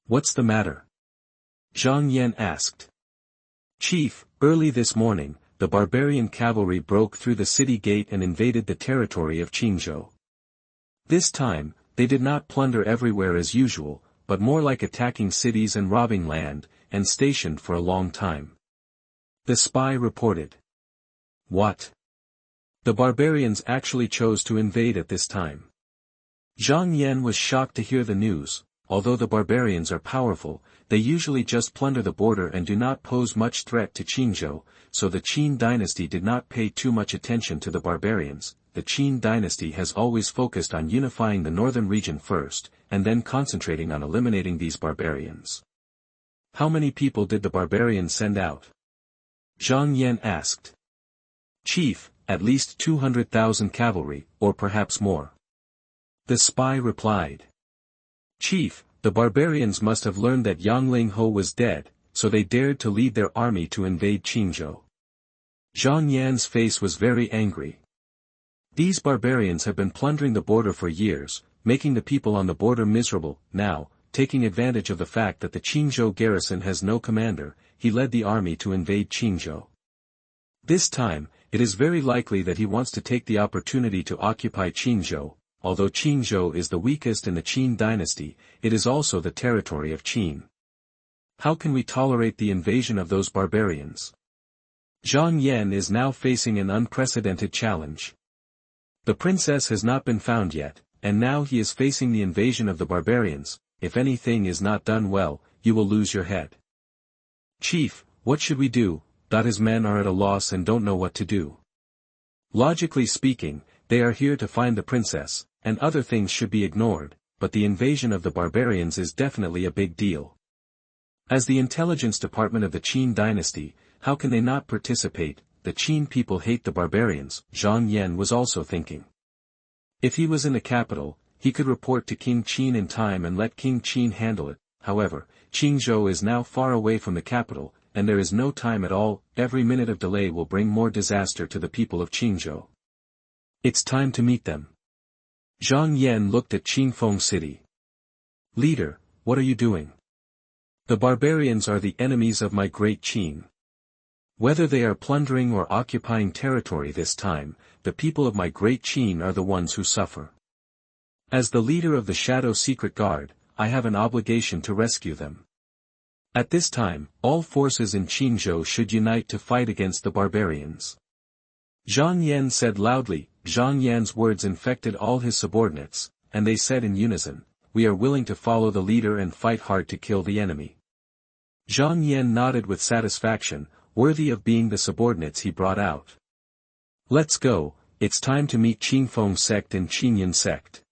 "What's the matter?" Zhang Yan asked. "Chief, early this morning, the barbarian cavalry broke through the city gate and invaded the territory of Qinzhou. This time, they did not plunder everywhere as usual, but more like attacking cities and robbing land, and stationed for a long time." The spy reported. "What? The barbarians actually chose to invade at this time?" Zhang Yan was shocked to hear the news. Although the barbarians are powerful, they usually just plunder the border and do not pose much threat to Qinzhou, so the Qin dynasty did not pay too much attention to the barbarians. The Qin dynasty has always focused on unifying the northern region first, and then concentrating on eliminating these barbarians. "How many people did the barbarians send out?" Zhang Yan asked. "Chief, at least 200,000 cavalry, or perhaps more." The spy replied. "Chief, the barbarians must have learned that Yang Ho was dead, so they dared to lead their army to invade Qinzhou." Zhang Yan's face was very angry. "These barbarians have been plundering the border for years, making the people on the border miserable. Now, taking advantage of the fact that the Qinzhou garrison has no commander, he led the army to invade Qinzhou. This time, it is very likely that he wants to take the opportunity to occupy Qinzhou. Although Qinzhou is the weakest in the Qin dynasty, it is also the territory of Qin. How can we tolerate the invasion of those barbarians?" Zhang Yan is now facing an unprecedented challenge. The princess has not been found yet, and now he is facing the invasion of the barbarians. If anything is not done well, you will lose your head. "Chief, what should we do?" His men are at a loss and don't know what to do. Logically speaking, they are here to find the princess, and other things should be ignored, but the invasion of the barbarians is definitely a big deal. As the intelligence department of the Qin dynasty, how can they not participate? The Qin people hate the barbarians, Zhang Yan was also thinking. If he was in the capital, he could report to King Qin in time and let King Qin handle it. However, Qinzhou is now far away from the capital, and there is no time at all. Every minute of delay will bring more disaster to the people of Qinzhou. It's time to meet them. Zhang Yan looked at Qinfeng City. "Leader, what are you doing? The barbarians are the enemies of my great Qin. Whether they are plundering or occupying territory this time, the people of my great Qin are the ones who suffer. As the leader of the Shadow Secret Guard, I have an obligation to rescue them. At this time, all forces in Qinzhou should unite to fight against the barbarians." Zhang Yan said loudly. Zhang Yan's words infected all his subordinates, and they said in unison, "We are willing to follow the leader and fight hard to kill the enemy." Zhang Yan nodded with satisfaction, worthy of being the subordinates he brought out. "Let's go, it's time to meet Feng sect and Qin Ye sect."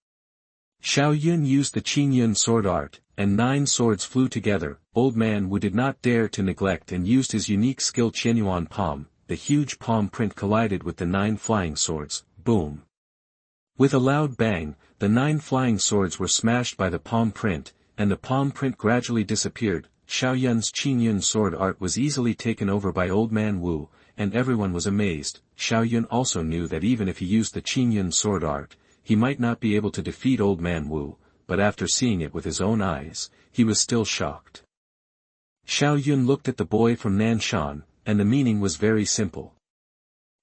Xiao Yun used the Qin Ye sword art, and 9 swords flew together. Old Man Wu did not dare to neglect and used his unique skill Qianyuan palm. The huge palm print collided with the 9 flying swords, boom. With a loud bang, the 9 flying swords were smashed by the palm print, and the palm print gradually disappeared. Xiao Yun's Qin Ye sword art was easily taken over by Old Man Wu, and everyone was amazed. Xiao Yun also knew that even if he used the Qin Ye sword art, he might not be able to defeat Old Man Wu, but after seeing it with his own eyes, he was still shocked. Xiao Yun looked at the boy from Nanshan, and the meaning was very simple.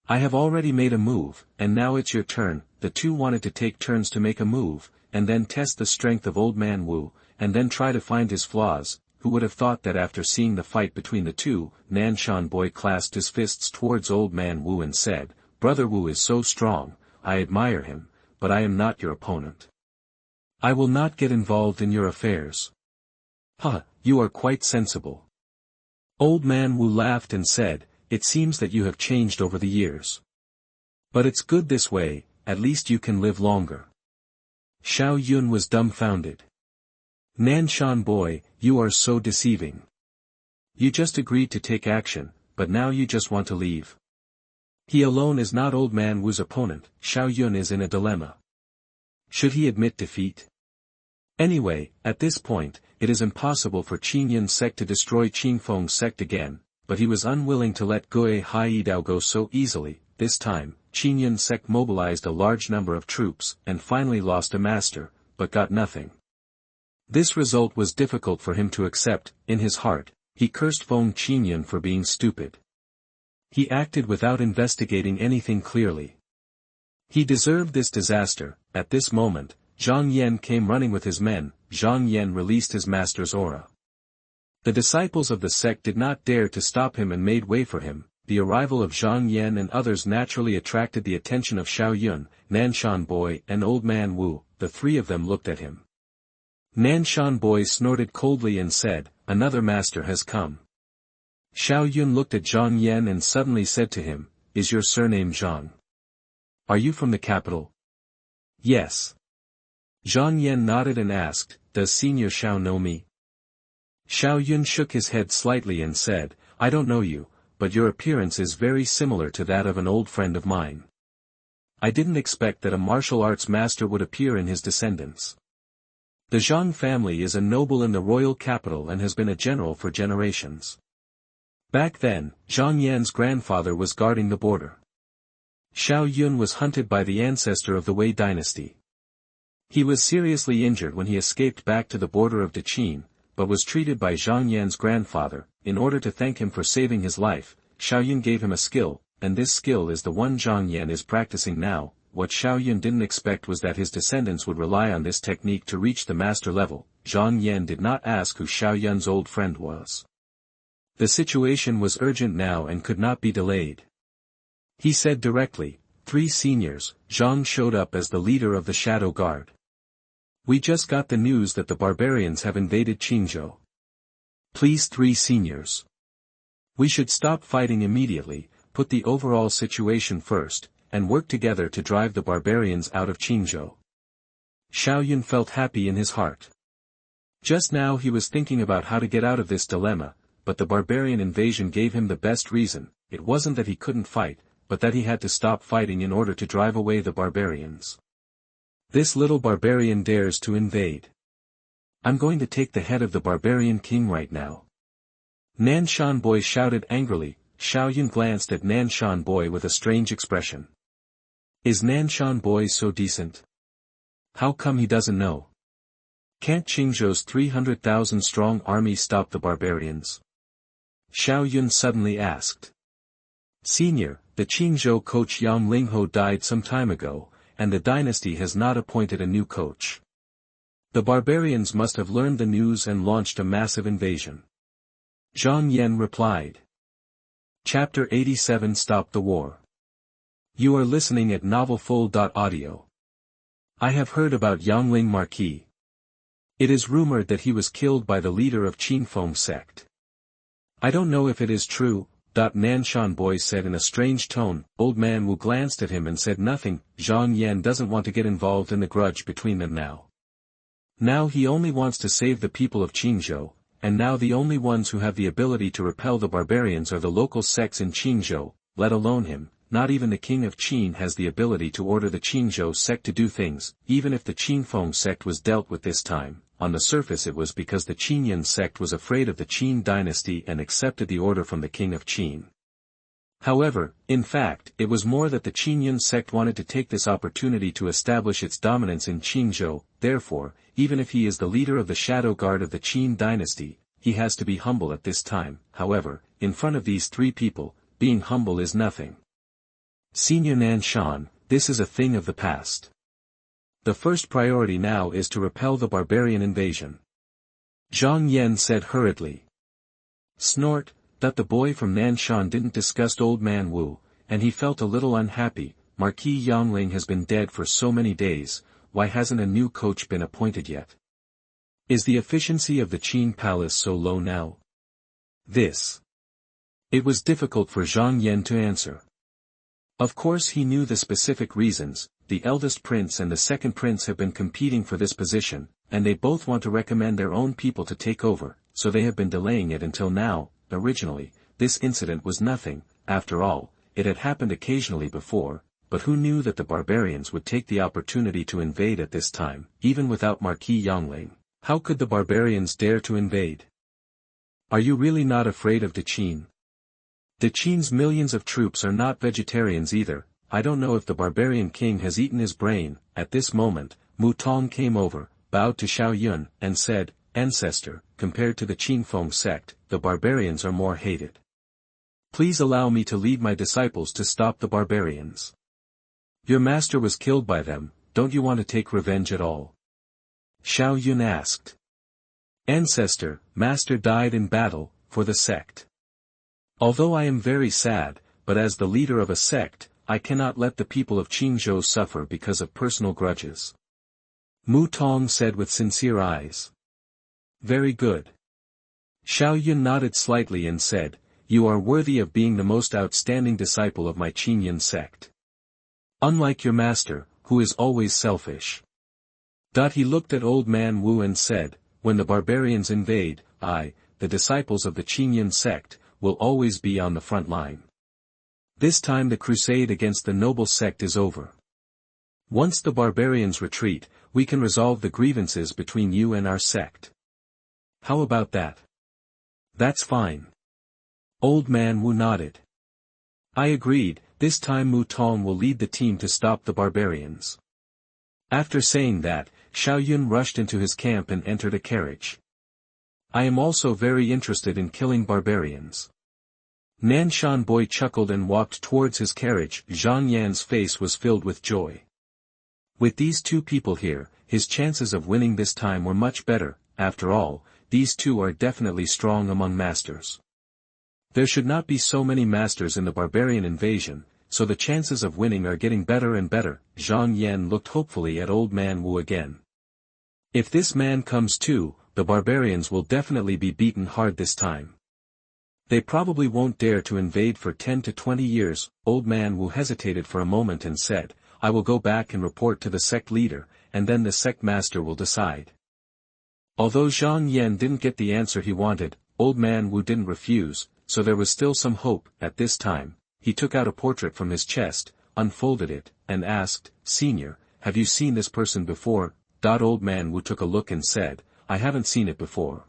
"I have already made a move, and now it's your turn." The two wanted to take turns to make a move, and then test the strength of Old Man Wu, and then try to find his flaws. Who would have thought that after seeing the fight between the two, Nanshan boy clasped his fists towards Old Man Wu and said, "Brother Wu is so strong, I admire him, but I am not your opponent. I will not get involved in your affairs." "Ha, you are quite sensible." Old Man Wu laughed and said, "It seems that you have changed over the years. But it's good this way, at least you can live longer." Xiao Yun was dumbfounded. "Nanshan boy, you are so deceiving. You just agreed to take action, but now you just want to leave." He alone is not Old Man Wu's opponent. Xiao Yun is in a dilemma. Should he admit defeat? Anyway, at this point, it is impossible for Qin Ye sect to destroy Feng sect again, but he was unwilling to let Guo Haidao go so easily. This time, Qin Ye sect mobilized a large number of troops, and finally lost a master, but got nothing. This result was difficult for him to accept. In his heart, he cursed Feng Qin Ye for being stupid. He acted without investigating anything clearly. He deserved this disaster. At this moment, Zhang Yan came running with his men. Zhang Yan released his master's aura. The disciples of the sect did not dare to stop him and made way for him. The arrival of Zhang Yan and others naturally attracted the attention of Xiao Yun, Nanshan boy and Old Man Wu. The 3 of them looked at him. Nanshan boy snorted coldly and said, "Another master has come." Xiao Yun looked at Zhang Yan and suddenly said to him, "Is your surname Zhang? Are you from the capital?" "Yes." Zhang Yan nodded and asked, "Does Senior Xiao know me?" Xiao Yun shook his head slightly and said, "I don't know you, but your appearance is very similar to that of an old friend of mine. I didn't expect that a martial arts master would appear in his descendants. The Zhang family is a noble in the royal capital and has been a general for generations. Back then, Zhang Yan's grandfather was guarding the border. Xiao Yun was hunted by the ancestor of the Wei dynasty. He was seriously injured when he escaped back to the border of Qin, but was treated by Zhang Yan's grandfather. In order to thank him for saving his life, Xiao Yun gave him a skill, and this skill is the one Zhang Yan is practicing now. What Xiao Yun didn't expect was that his descendants would rely on this technique to reach the master level. Zhang Yan did not ask who Xiao Yun's old friend was. The situation was urgent now and could not be delayed. He said directly, 3 seniors. Zhang showed up as the leader of the Shadow Guard. "We just got the news that the barbarians have invaded Qinzhou. Please 3 seniors. We should stop fighting immediately, put the overall situation first, and work together to drive the barbarians out of Qinzhou." Xiao Yun felt happy in his heart. Just now he was thinking about how to get out of this dilemma, but the barbarian invasion gave him the best reason. It wasn't that he couldn't fight, but that he had to stop fighting in order to drive away the barbarians. This little barbarian dares to invade. I'm going to take the head of the barbarian king right now. Nanshan boy shouted angrily. Xiao Yun glanced at Nanshan boy with a strange expression. Is Nanshan boy so decent? How come he doesn't know? Can't Qingzhou's 300,000 strong army stop the barbarians? Xiao Yun suddenly asked. Senior, the Qingzhou coach Yang Lingho died some time ago, and the dynasty has not appointed a new coach. The barbarians must have learned the news and launched a massive invasion. Zhang Yan replied. Chapter 87 Stop the War. You are listening at novelfull.audio. I have heard about Yangling Marquis. It is rumored that he was killed by the leader of Qin sect. I don't know if it is true, Nanshan boy said in a strange tone. Old man Wu glanced at him and said nothing. Zhang Yan doesn't want to get involved in the grudge between them now. Now he only wants to save the people of Qinzhou, and now the only ones who have the ability to repel the barbarians are the local sects in Qinzhou, let alone him. Not even the king of Qin has the ability to order the Qinzhou sect to do things. Even if the Qin sect was dealt with this time, on the surface it was because the Qin Ye sect was afraid of the Qin dynasty and accepted the order from the king of Qin. However, in fact, it was more that the Qin Ye sect wanted to take this opportunity to establish its dominance in Qinzhou. Therefore, even if he is the leader of the shadow guard of the Qin dynasty, he has to be humble at this time. However, in front of these three people, being humble is nothing. Senior Nanshan, this is a thing of the past. The first priority now is to repel the barbarian invasion. Zhang Yan said hurriedly. Snort, that the boy from Nanshan didn't disgust old man Wu, and he felt a little unhappy. Marquis Yangling has been dead for so many days, why hasn't a new coach been appointed yet? Is the efficiency of the Qin palace so low now? It was difficult for Zhang Yan to answer. Of course he knew the specific reasons. The eldest prince and the second prince have been competing for this position, and they both want to recommend their own people to take over, so they have been delaying it until now. Originally, this incident was nothing. After all, it had happened occasionally before, but who knew that the barbarians would take the opportunity to invade at this time, even without Marquis Yangling? How could the barbarians dare to invade? Are you really not afraid of the Qin? The Qin's millions of troops are not vegetarians either. I don't know if the barbarian king has eaten his brain. At this moment, Mutong came over, bowed to Xiao Yun, and said, Ancestor, compared to the Qin sect, the barbarians are more hated. Please allow me to lead my disciples to stop the barbarians. Your master was killed by them, don't you want to take revenge at all? Xiao Yun asked. Ancestor, master died in battle, for the sect. Although I am very sad, but as the leader of a sect, I cannot let the people of Qinzhou suffer because of personal grudges. Mu Tong said with sincere eyes. Very good. Xiao Yun nodded slightly and said, You are worthy of being the most outstanding disciple of my Qin Ye sect. Unlike your master, who is always selfish. He looked at old man Wu and said, When the barbarians invade, I, the disciples of the Qin Ye sect, will always be on the front line. This time the crusade against the noble sect is over. Once the barbarians retreat, we can resolve the grievances between you and our sect. How about that? That's fine. Old man Wu nodded. I agreed. This time Mu Tong will lead the team to stop the barbarians. After saying that, Xiao Yun rushed into his camp and entered a carriage. I am also very interested in killing barbarians. Nanshan boy chuckled and walked towards his carriage. Zhang Yan's face was filled with joy. With these two people here, his chances of winning this time were much better. After all, these two are definitely strong among masters. There should not be so many masters in the barbarian invasion, so the chances of winning are getting better and better. Zhang Yan looked hopefully at old man Wu again. If this man comes too, the barbarians will definitely be beaten hard this time. They probably won't dare to invade for 10 to 20 years. Old man Wu hesitated for a moment and said, I will go back and report to the sect leader, and then the sect master will decide. Although Zhang Yan didn't get the answer he wanted, old man Wu didn't refuse, so there was still some hope. At this time, he took out a portrait from his chest, unfolded it, and asked, Senior, have you seen this person before? Old man Wu took a look and said, I haven't seen it before.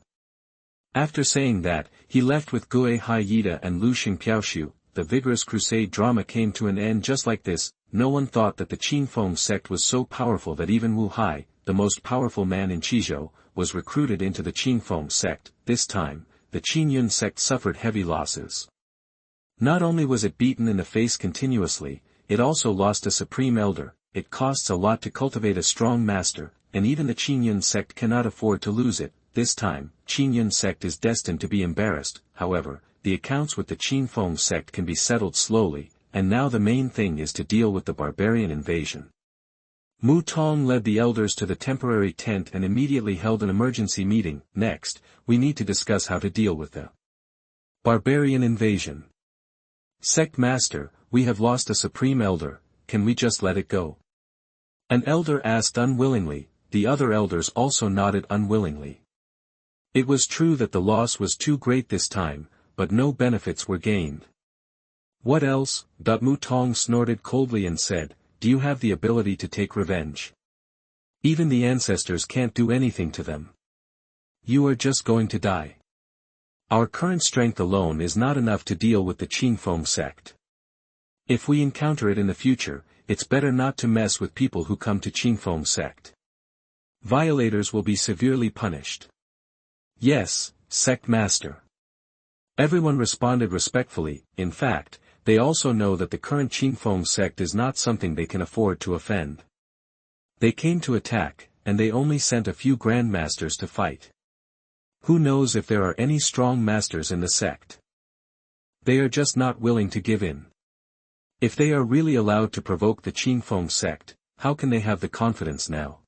After saying that, he left with Gue Haiyida and Lu Xingpiaoshu. The vigorous crusade drama came to an end just like this. No one thought that the Qin sect was so powerful that even Wu Hai, the most powerful man in Qizhou, was recruited into the Qin sect. This time, the Qin Ye sect suffered heavy losses. Not only was it beaten in the face continuously, it also lost a supreme elder. It costs a lot to cultivate a strong master, and even the Qin Ye sect cannot afford to lose it. This time, Qin Ye sect is destined to be embarrassed. However, the accounts with the Qin sect can be settled slowly, and now the main thing is to deal with the barbarian invasion. Mutong led the elders to the temporary tent and immediately held an emergency meeting. Next, we need to discuss how to deal with the barbarian invasion. Sect Master, we have lost a supreme elder, can we just let it go? An elder asked unwillingly, the other elders also nodded unwillingly. It was true that the loss was too great this time, but no benefits were gained. What else? Mutong snorted coldly and said, do you have the ability to take revenge? Even the ancestors can't do anything to them. You are just going to die. Our current strength alone is not enough to deal with the Qin sect. If we encounter it in the future, it's better not to mess with people who come to Qin sect. Violators will be severely punished. Yes, Sect Master. Everyone responded respectfully. In fact, they also know that the current Qin sect is not something they can afford to offend. They came to attack, and they only sent a few grandmasters to fight. Who knows if there are any strong masters in the sect? They are just not willing to give in. If they are really allowed to provoke the Qin sect, how can they have the confidence now?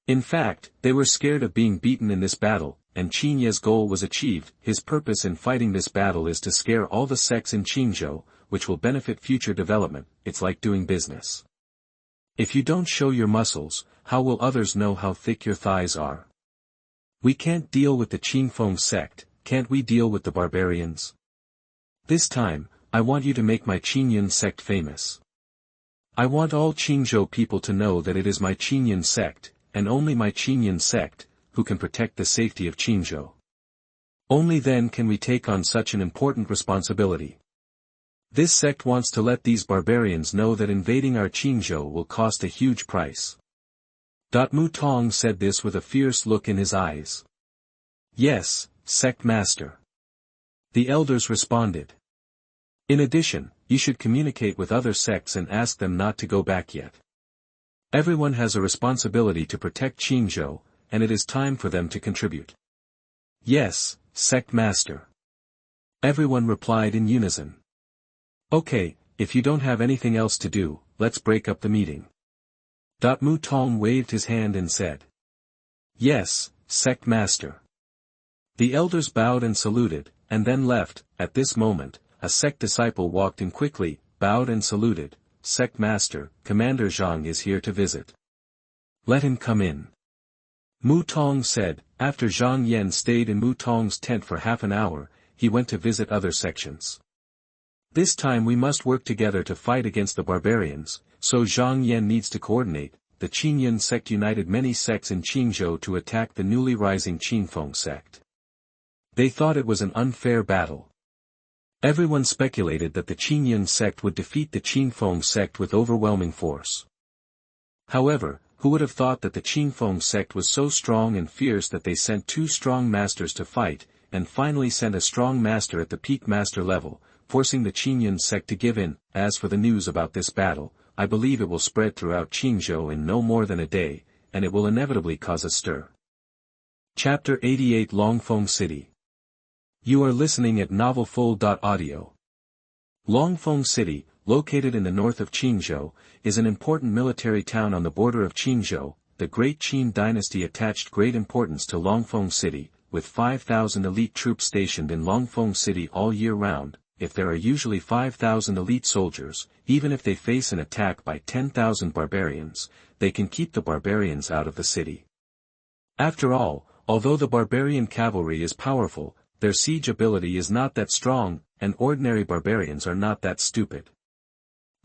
In fact, they were scared of being beaten in this battle, and Qin Ye's goal was achieved. His purpose in fighting this battle is to scare all the sects in Qinzhou, which will benefit future development. It's like doing business. If you don't show your muscles, how will others know how thick your thighs are? We can't deal with the Qin sect, can't we deal with the barbarians? This time, I want you to make my Qin sect famous. I want all Qinzhou people to know that it is my Qin sect, and only my Qin sect, who can protect the safety of Qinzhou. Only then can we take on such an important responsibility. This sect wants to let these barbarians know that invading our Qinzhou will cost a huge price. Mutong said this with a fierce look in his eyes. Yes, Sect Master. The elders responded. In addition, you should communicate with other sects and ask them not to go back yet. Everyone has a responsibility to protect Qinzhou, and it is time for them to contribute. Yes, Sect Master. Everyone replied in unison. Okay, if you don't have anything else to do, let's break up the meeting. Mutong waved his hand and said. Yes, Sect Master. The elders bowed and saluted, and then left. At this moment, a sect disciple walked in quickly, bowed and saluted. Sect Master, Commander Zhang is here to visit. Let him come in. Mutong said. After Zhang Yan stayed in Mutong's tent for half an hour, he went to visit other sections. This time we must work together to fight against the barbarians, so Zhang Yan needs to coordinate. The Qin sect united many sects in Qinzhou to attack the newly rising Qin sect. They thought it was an unfair battle. Everyone speculated that the Qin sect would defeat the Qin sect with overwhelming force. However, who would have thought that the Qin sect was so strong and fierce that they sent 2 strong masters to fight, and finally sent a strong master at the peak master level, forcing the Qin sect to give in. As for the news about this battle, I believe it will spread throughout Qinzhou in no more than a day, and it will inevitably cause a stir. Chapter 88 Longfeng City. You are listening at novelfull.audio. Longfeng City, located in the north of Qinzhou, is an important military town on the border of Qinzhou. The Great Qin dynasty attached great importance to Longfeng City, with 5,000 elite troops stationed in Longfeng City all year round. If there are usually 5,000 elite soldiers, even if they face an attack by 10,000 barbarians, they can keep the barbarians out of the city. After all, although the barbarian cavalry is powerful, their siege ability is not that strong, and ordinary barbarians are not that stupid.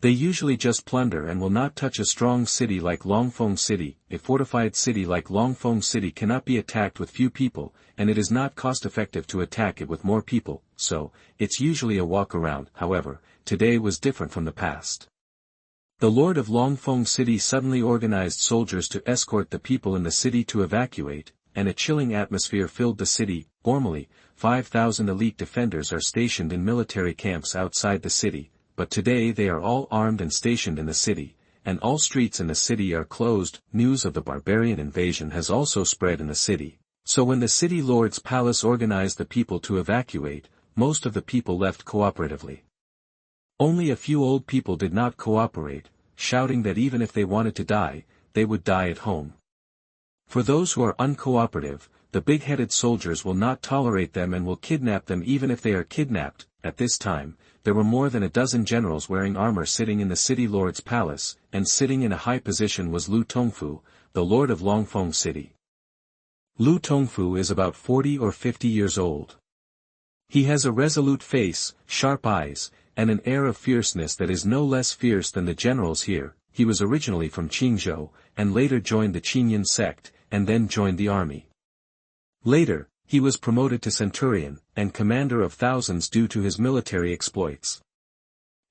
They usually just plunder and will not touch a strong city like Longfeng City. A fortified city like Longfeng City cannot be attacked with few people, and it is not cost-effective to attack it with more people, so, it's usually a walk around. However, today was different from the past. The lord of Longfeng City suddenly organized soldiers to escort the people in the city to evacuate, and a chilling atmosphere filled the city. Formally, 5,000 elite defenders are stationed in military camps outside the city, but today they are all armed and stationed in the city, and all streets in the city are closed. News of the barbarian invasion has also spread in the city, so when the city lord's palace organized the people to evacuate, most of the people left cooperatively. Only a few old people did not cooperate, shouting that even if they wanted to die, they would die at home. For those who are uncooperative, the big-headed soldiers will not tolerate them and will kidnap them even if they are kidnapped. At this time, there were more than a dozen generals wearing armor sitting in the city lord's palace, and sitting in a high position was Lu Tongfu, the lord of Longfeng city. Lu Tongfu is about 40 or 50 years old. He has a resolute face, sharp eyes, and an air of fierceness that is no less fierce than the generals here. He was originally from Qingzhou, and later joined the Qin sect, and then joined the army. Later, he was promoted to centurion, and commander of thousands due to his military exploits.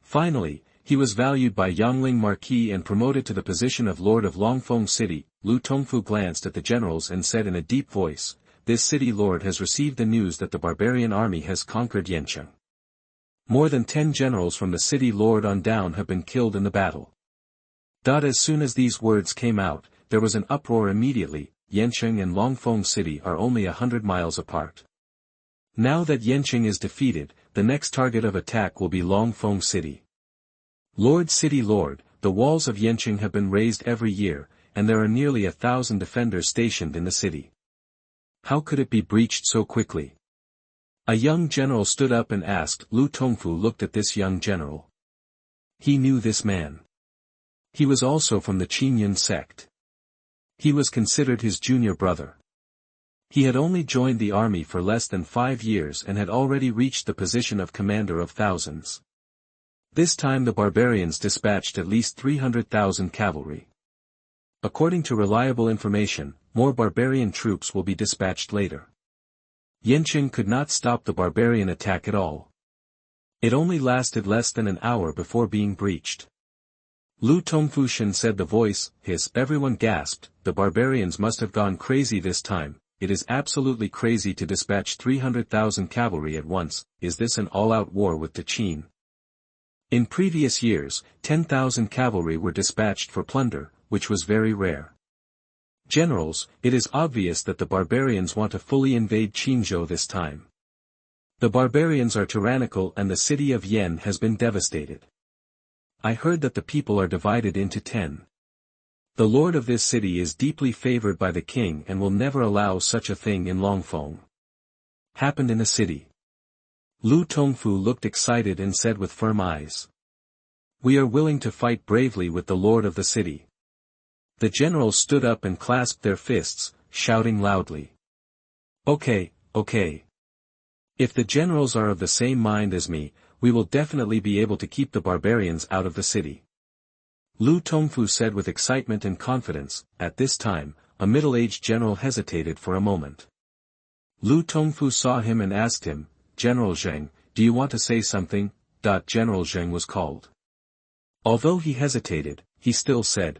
Finally, he was valued by Yangling Marquis and promoted to the position of Lord of Longfeng City. Lu Tongfu glanced at the generals and said in a deep voice, "This city lord has received the news that the barbarian army has conquered Yancheng. More than 10 generals from the city lord on down have been killed in the battle." As soon as these words came out, there was an uproar immediately. Yancheng and Longfeng City are only 100 miles apart. Now that Yancheng is defeated, the next target of attack will be Longfeng City. City Lord, the walls of Yancheng have been raised every year, and there are nearly 1,000 defenders stationed in the city. How could it be breached so quickly? A young general stood up and asked. Lu Tongfu looked at this young general. He knew this man. He was also from the Qin sect. He was considered his junior brother. He had only joined the army for less than 5 years and had already reached the position of commander of thousands. This time the barbarians dispatched at least 300,000 cavalry. According to reliable information, more barbarian troops will be dispatched later. Yancheng could not stop the barbarian attack at all. It only lasted less than an hour before being breached. Lu Tongfu said the voice, hiss. Everyone gasped. The barbarians must have gone crazy this time. It is absolutely crazy to dispatch 300,000 cavalry at once. Is this an all-out war with the Qin? In previous years, 10,000 cavalry were dispatched for plunder, which was very rare. Generals, it is obvious that the barbarians want to fully invade Qingzhou this time. The barbarians are tyrannical and the city of Yen has been devastated. I heard that the people are divided into 10. The lord of this city is deeply favored by the king and will never allow such a thing in Longfeng. Happened in the city. Lu Tongfu looked excited and said with firm eyes. We are willing to fight bravely with the lord of the city. The generals stood up and clasped their fists, shouting loudly. Okay. If the generals are of the same mind as me, we will definitely be able to keep the barbarians out of the city. Lu Tongfu said with excitement and confidence. At this time, a middle-aged general hesitated for a moment. Lu Tongfu saw him and asked him, General Zheng, do you want to say something? General Zheng was called. Although he hesitated, he still said,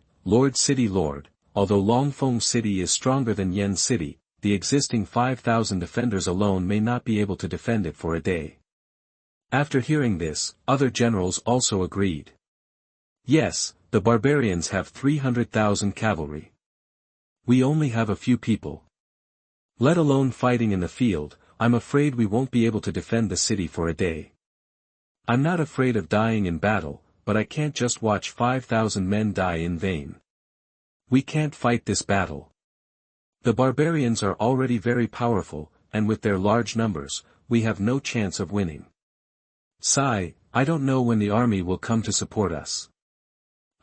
City Lord, although Longfeng City is stronger than Yen City, the existing 5,000 defenders alone may not be able to defend it for a day. After hearing this, other generals also agreed. Yes, the barbarians have 300,000 cavalry. We only have a few people. Let alone fighting in the field, I'm afraid we won't be able to defend the city for a day. I'm not afraid of dying in battle, but I can't just watch 5,000 men die in vain. We can't fight this battle. The barbarians are already very powerful, and with their large numbers, we have no chance of winning. Sigh, I don't know when the army will come to support us.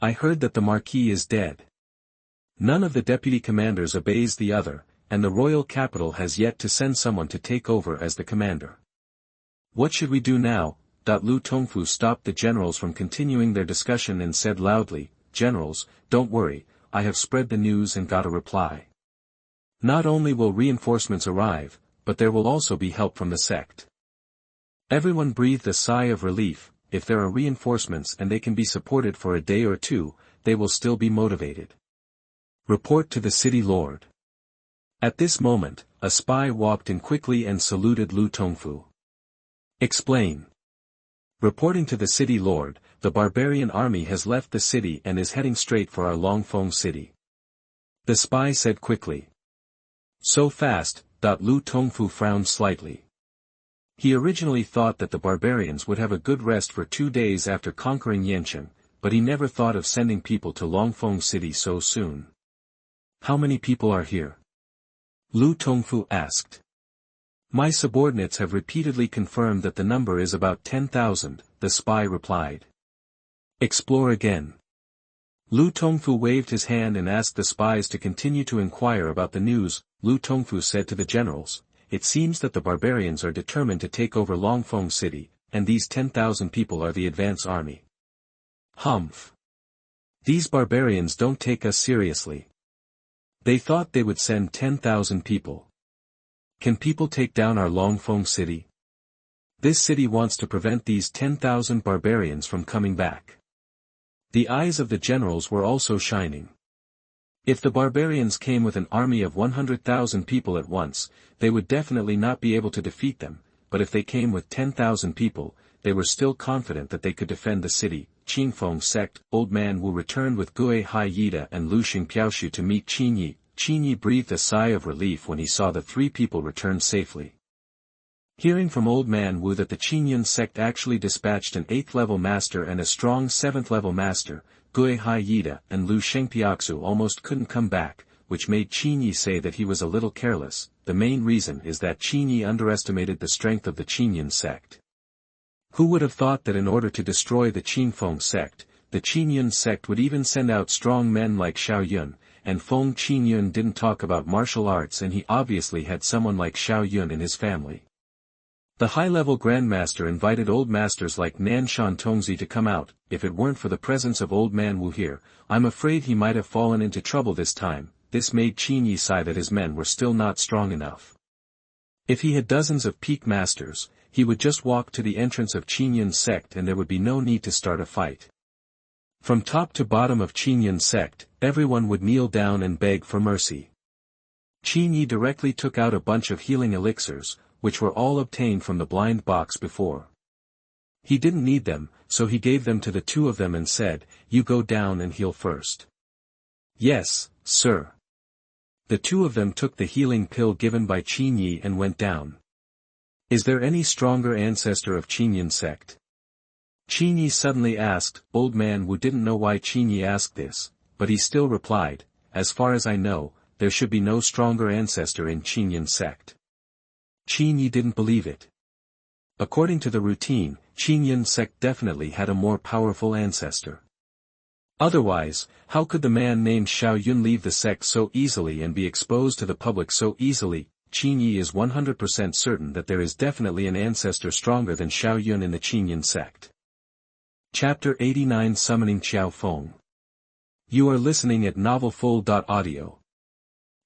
I heard that the Marquis is dead. None of the deputy commanders obeys the other, and the royal capital has yet to send someone to take over as the commander. What should we do now? Lu Tongfu stopped the generals from continuing their discussion and said loudly, Generals, don't worry, I have spread the news and got a reply. Not only will reinforcements arrive, but there will also be help from the sect. Everyone breathed a sigh of relief. If there are reinforcements and they can be supported for a day or two, they will still be motivated. Report to the city lord. At this moment, a spy walked in quickly and saluted Lu Tongfu. Explain. Reporting to the city lord, the barbarian army has left the city and is heading straight for our Longfeng city. The spy said quickly. So fast. Lu Tongfu frowned slightly. He originally thought that the barbarians would have a good rest for 2 days after conquering Nanshan, but he never thought of sending people to Longfeng city so soon. How many people are here? Lu Tongfu asked. My subordinates have repeatedly confirmed that the number is about 10,000, the spy replied. Explore again. Lu Tongfu waved his hand and asked the spies to continue to inquire about the news. Lu Tongfu said to the generals, it seems that the barbarians are determined to take over Longfeng city, and these 10,000 people are the advance army. Humph. These barbarians don't take us seriously. They thought they would send 10,000 people. Can people take down our Longfeng city? This city wants to prevent these 10,000 barbarians from coming back. The eyes of the generals were also shining. If the barbarians came with an army of 100,000 people at once, they would definitely not be able to defeat them, but if they came with 10,000 people, they were still confident that they could defend the city. Qin Sect, Old Man Wu returned with Gui Hai Yida and Lu Xingpiaoshu to meet Qin Ye. Qin Ye breathed a sigh of relief when he saw the 3 people return safely. Hearing from Old Man Wu that the Qin Sect actually dispatched an 8th-level master and a strong 7th-level master, Gui Hai Yida and Lu Xingpiaoshu almost couldn't come back, which made Qin Ye say that he was a little careless. The main reason is that Qin Ye underestimated the strength of the Qin Sect. Who would have thought that in order to destroy the Qin Sect, the Qin Sect would even send out strong men like Xiao Yun, and Feng Qin didn't talk about martial arts and he obviously had someone like Xiao Yun in his family. The high-level Grandmaster invited old masters like Nanshan Tongzi to come out. If it weren't for the presence of Old Man Wu here, I'm afraid he might have fallen into trouble this time. This made Qin Ye sigh that his men were still not strong enough. If he had dozens of peak masters, he would just walk to the entrance of Qin Sect and there would be no need to start a fight. From top to bottom of Qin Sect, everyone would kneel down and beg for mercy. Qin Ye directly took out a bunch of healing elixirs, which were all obtained from the blind box before. He didn't need them, so he gave them to the 2 of them and said, you go down and heal first. Yes, sir. The 2 of them took the healing pill given by Qin Ye and went down. Is there any stronger ancestor of Qin Sect? Qin Ye suddenly asked. Old Man Wu didn't know why Qin Ye asked this, but he still replied, as far as I know, there should be no stronger ancestor in Qin Sect. Qin Ye didn't believe it. According to the routine, Qin Sect definitely had a more powerful ancestor. Otherwise, how could the man named Xiao Yun leave the sect so easily and be exposed to the public so easily? Qin Ye is 100% certain that there is definitely an ancestor stronger than Xiao Yun in the Qin Sect. Chapter 89 Summoning Qiao Feng. You are listening at NovelFull.audio.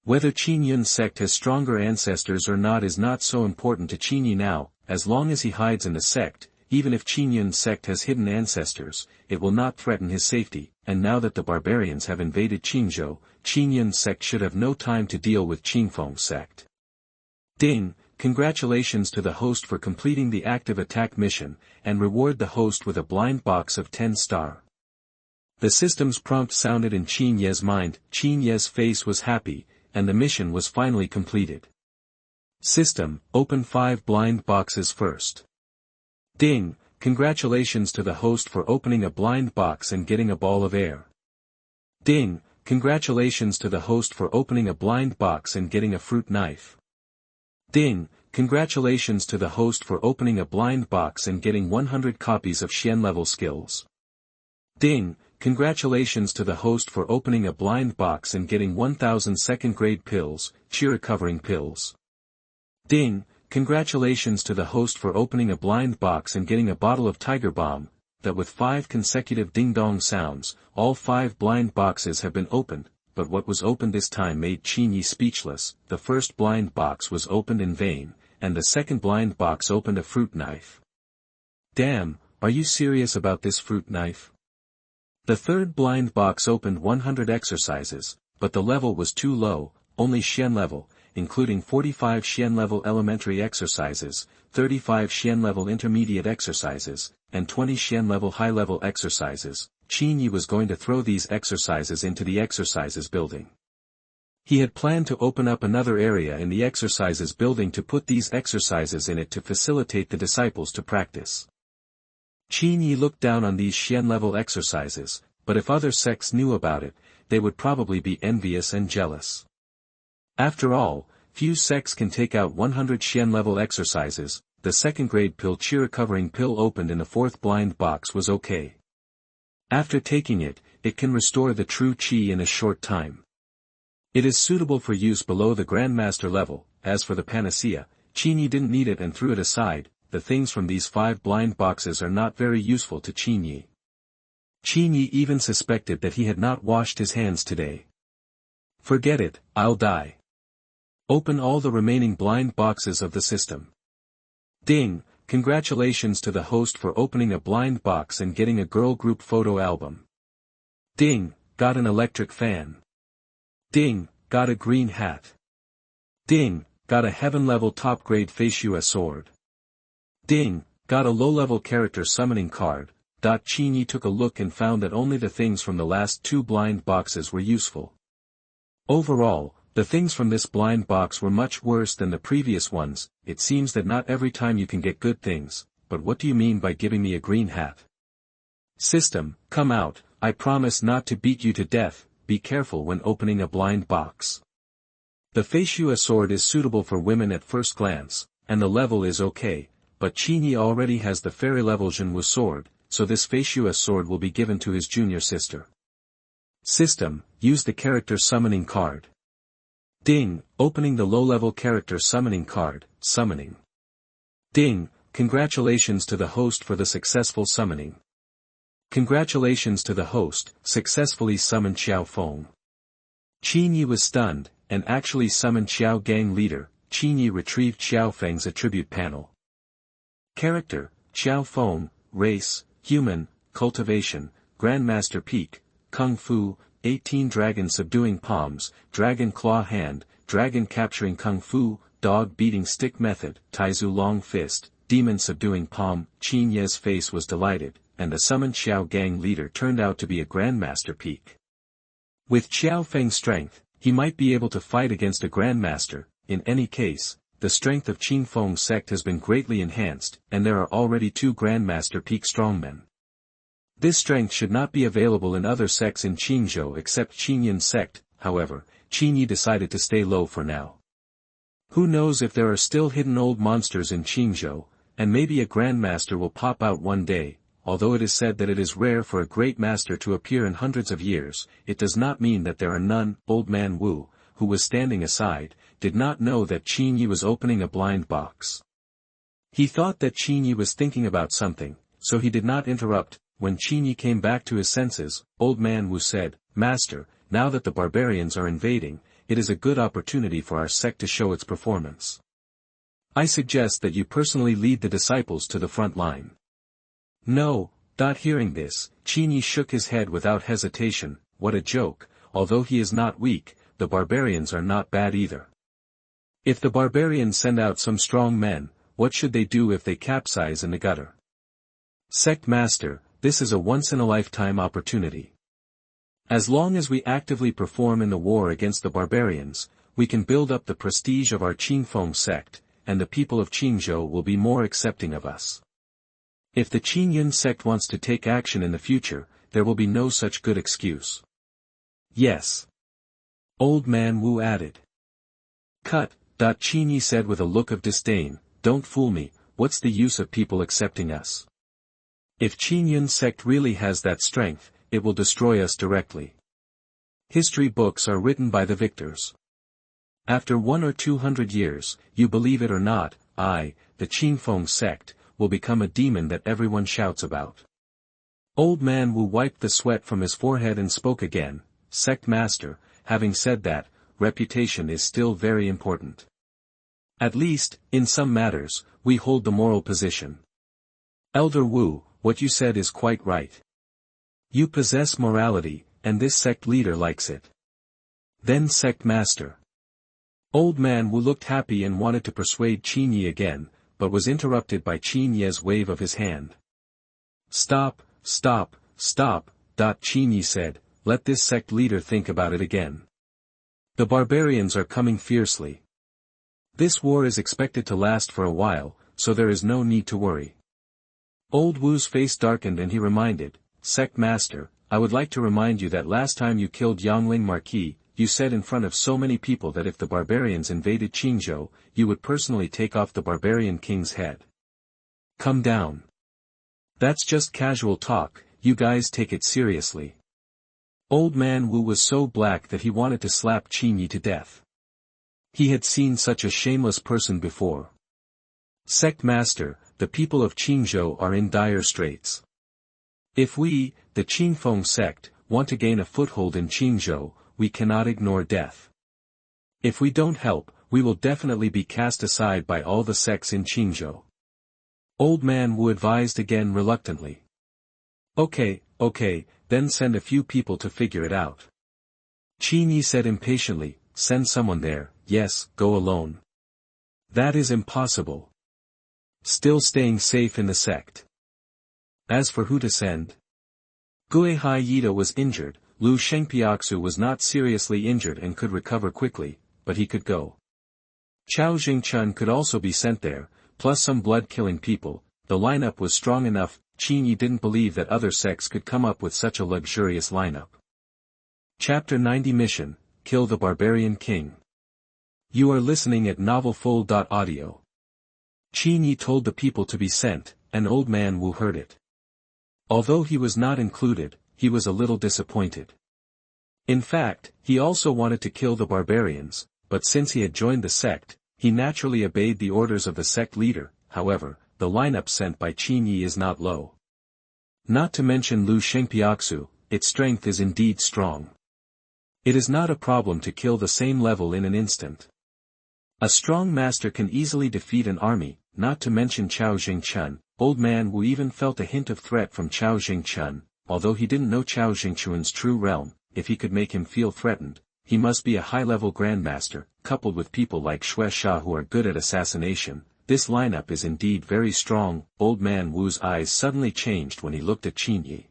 Whether Qin Sect has stronger ancestors or not is not so important to Qin Ye now, as long as he hides in the sect. Even if Qin Sect has hidden ancestors, it will not threaten his safety, and now that the barbarians have invaded Qinzhou, Qin Sect should have no time to deal with Qin Sect. Ding, congratulations to the host for completing the active attack mission, and reward the host with a blind box of 10 star. The system's prompt sounded in Qin Ye's mind. Qin Ye's face was happy, and the mission was finally completed. System, open 5 blind boxes first. Ding, congratulations to the host for opening a blind box and getting a ball of air. Ding, congratulations to the host for opening a blind box and getting a fruit knife. Ding, congratulations to the host for opening a blind box and getting 100 copies of Xian level skills. Ding, congratulations to the host for opening a blind box and getting 1000 second-grade pills, Qi recovering pills. Ding, congratulations to the host for opening a blind box and getting a bottle of Tiger Balm, that with 5 consecutive ding-dong sounds, all 5 blind boxes have been opened, but what was opened this time made Qin Ye speechless. The first blind box was opened in vain, and the second blind box opened a fruit knife. Damn, are you serious about this fruit knife? The third blind box opened 100 exercises, but the level was too low, only Xian level, including 45 Xian level elementary exercises, 35 Xian level intermediate exercises, and 20 Xian level high level exercises. Qin Ye was going to throw these exercises into the exercises building. He had planned to open up another area in the exercises building to put these exercises in it to facilitate the disciples to practice. Qin Ye looked down on these Xian-level exercises, but if other sects knew about it, they would probably be envious and jealous. After all, few sects can take out 100 Xian-level exercises. The second-grade pill Qi recovering pill opened in the fourth blind box was okay. After taking it, it can restore the true Qi in a short time. It is suitable for use below the Grandmaster level. As for the panacea, Qin Ye didn't need it and threw it aside. The things from these 5 blind boxes are not very useful to Qin Ye. Qin Ye even suspected that he had not washed his hands today. Forget it, I'll die. Open all the remaining blind boxes of the system. Ding, congratulations to the host for opening a blind box and getting a girl group photo album. Ding, got an electric fan. Ding, got a green hat. Ding, got a heaven-level top-grade Feishua sword. Ding, got a low-level character summoning card. Qin Ye took a look and found that only the things from the last 2 blind boxes were useful. Overall, the things from this blind box were much worse than the previous ones. It seems that not every time you can get good things, but what do you mean by giving me a green hat? System, come out, I promise not to beat you to death, be careful when opening a blind box. The Feishua sword is suitable for women at first glance, and the level is okay, but Qin Ye already has the fairy level Zhenwu sword, so this Feishua sword will be given to his junior sister. System, use the character summoning card. Ding, opening the low-level character summoning card, summoning. Ding, congratulations to the host for the successful summoning. Congratulations to the host, successfully summoned Qiao Feng. Qin Ye was stunned, and actually summoned Qiao Gang leader. Qin Ye retrieved Qiao Feng's attribute panel. Character, Qiao Feng, race, human, cultivation, Grandmaster Peak, Kung Fu, 18 dragon subduing palms, dragon claw hand, dragon capturing kung fu, dog beating stick method, Taizu long fist, demon subduing palm. Qin Ye's face was delighted, and the summoned Xiao Gang leader turned out to be a Grandmaster Peak. With Qiao Feng's strength, he might be able to fight against a Grandmaster. In any case, the strength of Qin Feng's sect has been greatly enhanced, and there are already 2 Grandmaster Peak strongmen. This strength should not be available in other sects in Qinzhou except Qinyin sect. However, Qin Ye decided to stay low for now. Who knows if there are still hidden old monsters in Qinzhou, and maybe a Grandmaster will pop out one day. Although it is said that it is rare for a great master to appear in hundreds of years, it does not mean that there are none. Old man Wu, who was standing aside, did not know that Qin Ye was opening a blind box. He thought that Qin Ye was thinking about something, so he did not interrupt. When Qin Ye came back to his senses, Old Man Wu said, Master, now that the barbarians are invading, it is a good opportunity for our sect to show its performance. I suggest that you personally lead the disciples to the front line. No. Hearing this, Qin Ye shook his head without hesitation. What a joke. Although he is not weak, the barbarians are not bad either. If the barbarians send out some strong men, what should they do if they capsize in the gutter? Sect Master, this is a once-in-a-lifetime opportunity. As long as we actively perform in the war against the barbarians, we can build up the prestige of our Qinfeng sect, and the people of Qinzhou will be more accepting of us. If the Qinyin sect wants to take action in the future, there will be no such good excuse. Yes. Old Man Wu added. Cut. Qin Ye said with a look of disdain, don't fool me, what's the use of people accepting us? If Qinyin sect really has that strength, it will destroy us directly. History books are written by the victors. After 100 or 200 years, you believe it or not, I, the Qinfeng sect, will become a demon that everyone shouts about. Old Man Wu wiped the sweat from his forehead and spoke again, Sect Master, having said that, reputation is still very important. At least, in some matters, we hold the moral position. Elder Wu, what you said is quite right. You possess morality, and this sect leader likes it. Then Sect Master. Old Man Wu looked happy and wanted to persuade Qin Ye again, but was interrupted by Qin Ye's wave of his hand. Stop, stop, stop, Qin Ye said, let this sect leader think about it again. The barbarians are coming fiercely. This war is expected to last for a while, so there is no need to worry. Old Wu's face darkened and he reminded, Sect Master, I would like to remind you that last time you killed Yangling Marquis, you said in front of so many people that if the barbarians invaded Qinzhou, you would personally take off the barbarian king's head. Come down. That's just casual talk, you guys take it seriously. Old man Wu was so black that he wanted to slap Qin Ye to death. He had seen such a shameless person before. Sect Master, the people of Qinzhou are in dire straits. If we, the Feng sect, want to gain a foothold in Qinzhou, we cannot ignore death. If we don't help, we will definitely be cast aside by all the sects in Qinzhou. Old man Wu advised again reluctantly. Okay, then send a few people to figure it out. Qin Ye said impatiently, send someone there, yes, go alone. That is impossible. Still staying safe in the sect. As for who to send? Guihai Yida was injured, Lu Shengpiaxu was not seriously injured and could recover quickly, but he could go. Chao Jingchun could also be sent there, plus some blood-killing people. The lineup was strong enough. Qin Ye didn't believe that other sects could come up with such a luxurious lineup. Chapter 90 Mission, Kill the Barbarian King. You are listening at novelfull.audio. Qin Ye told the people to be sent, and Old Man Wu heard it. Although he was not included, he was a little disappointed. In fact, he also wanted to kill the barbarians, but since he had joined the sect, he naturally obeyed the orders of the sect leader. However, the lineup sent by Qin Ye is not low. Not to mention Lu Shengpiaxu, its strength is indeed strong. It is not a problem to kill the same level in an instant. A strong master can easily defeat an army, not to mention Chao Jingchun. Old Man Wu even felt a hint of threat from Chao Jingchun, although he didn't know Chao Jingchun's true realm. If he could make him feel threatened, he must be a high-level grandmaster, coupled with people like Xue Sha who are good at assassination. This lineup is indeed very strong. Old Man Wu's eyes suddenly changed when he looked at Qin Ye.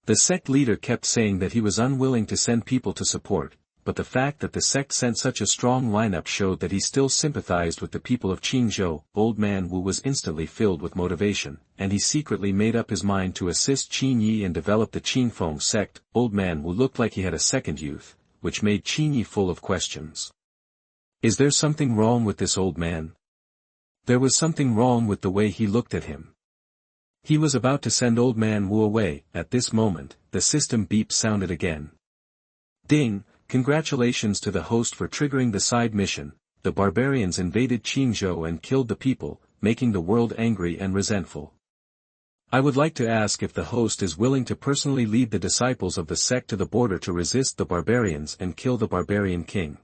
The sect leader kept saying that he was unwilling to send people to support, but the fact that the sect sent such a strong lineup showed that he still sympathized with the people of Qinzhou. Old Man Wu was instantly filled with motivation, and he secretly made up his mind to assist Qin Ye and develop the Feng sect. Old Man Wu looked like he had a second youth, which made Qin Ye full of questions. Is there something wrong with this old man? There was something wrong with the way he looked at him. He was about to send Old Man Wu away. At this moment, the system beep sounded again. Ding! Congratulations to the host for triggering the side mission. The barbarians invaded Qinzhou and killed the people, making the world angry and resentful. I would like to ask if the host is willing to personally lead the disciples of the sect to the border to resist the barbarians and kill the barbarian king.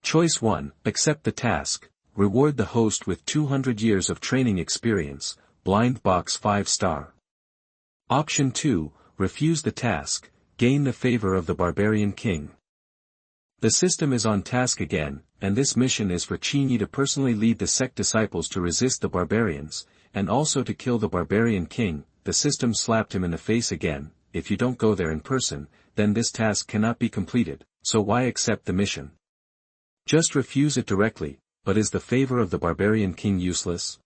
Choice 1, accept the task, reward the host with 200 years of training experience, blind box 5-star. Option 2, refuse the task, gain the favor of the barbarian king. The system is on task again, and this mission is for Qin Ye to personally lead the sect disciples to resist the barbarians, and also to kill the barbarian king. The system slapped him in the face again. If you don't go there in person, then this task cannot be completed, so why accept the mission? Just refuse it directly. But is the favor of the barbarian king useless?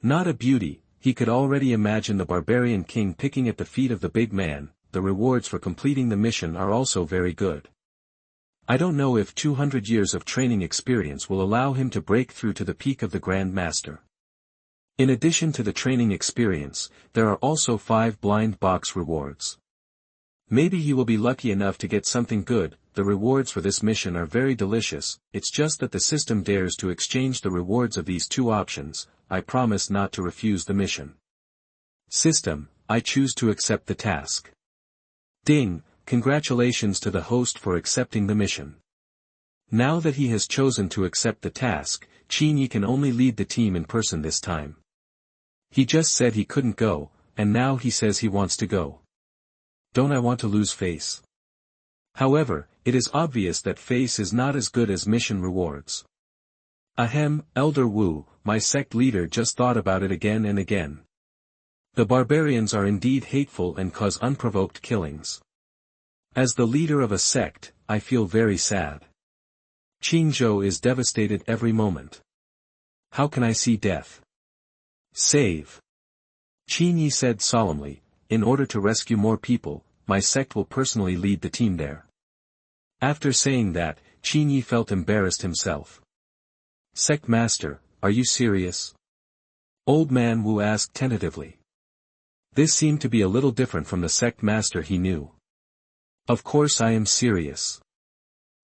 Not a beauty. He could already imagine the barbarian king picking at the feet of the big man. The rewards for completing the mission are also very good. I don't know if 200 years of training experience will allow him to break through to the peak of the Grand Master. In addition to the training experience, there are also 5 blind box rewards. Maybe he will be lucky enough to get something good. The rewards for this mission are very delicious. It's just that the system dares to exchange the rewards of these 2 options. I promise not to refuse the mission. System, I choose to accept the task. Ding! Congratulations to the host for accepting the mission. Now that he has chosen to accept the task, Qin Ye can only lead the team in person this time. He just said he couldn't go, and now he says he wants to go. Don't I want to lose face? However, it is obvious that face is not as good as mission rewards. Ahem, Elder Wu, my sect leader just thought about it again and again. The barbarians are indeed hateful and cause unprovoked killings. As the leader of a sect, I feel very sad. Qin Ye is devastated every moment. How can I see death? Save. Qin Ye said solemnly, in order to rescue more people, my sect will personally lead the team there. After saying that, Qin Ye felt embarrassed himself. Sect Master, are you serious? Old Man Wu asked tentatively. This seemed to be a little different from the sect master he knew. Of course I am serious.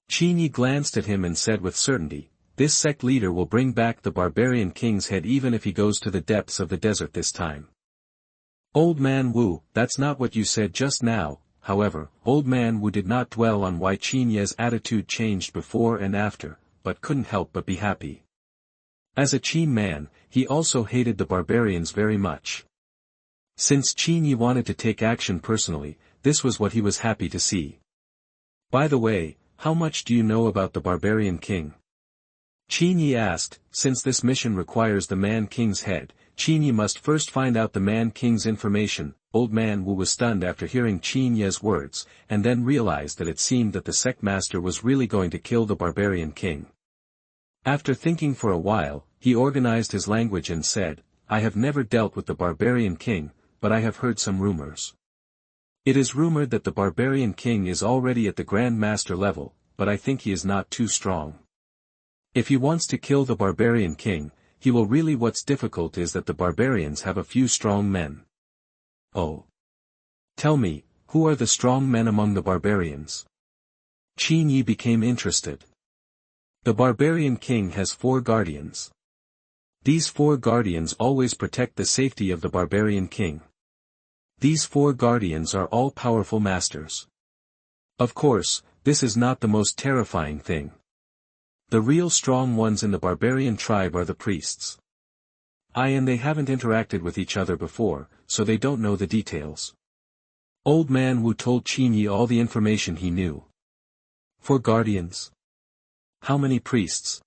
Qin Ye glanced at him and said with certainty, this sect leader will bring back the barbarian king's head even if he goes to the depths of the desert this time. Old Man Wu, that's not what you said just now. However, Old Man Wu did not dwell on why Qin Ye's attitude changed before and after, but couldn't help but be happy. As a Qin man, he also hated the barbarians very much. Since Qin Ye wanted to take action personally, this was what he was happy to see. By the way, how much do you know about the barbarian king? Qin Ye asked. Since this mission requires the man king's head, Qin Ye must first find out the man king's information. Old Man Wu was stunned after hearing Qin Ye's words, and then realized that it seemed that the sect master was really going to kill the barbarian king. After thinking for a while, he organized his language and said, I have never dealt with the barbarian king, but I have heard some rumors. It is rumored that the barbarian king is already at the Grand Master level, but I think he is not too strong. If he wants to kill the barbarian king, he will really. What's difficult is that the barbarians have a few strong men. Oh. Tell me, who are the strong men among the barbarians? Qin Ye became interested. The barbarian king has 4 guardians. These 4 guardians always protect the safety of the barbarian king. These 4 guardians are all powerful masters. Of course, this is not the most terrifying thing. The real strong ones in the barbarian tribe are the priests. And they haven't interacted with each other before, so they don't know the details. Old Man Wu told Qin Ye all the information he knew. 4 guardians. How many priests?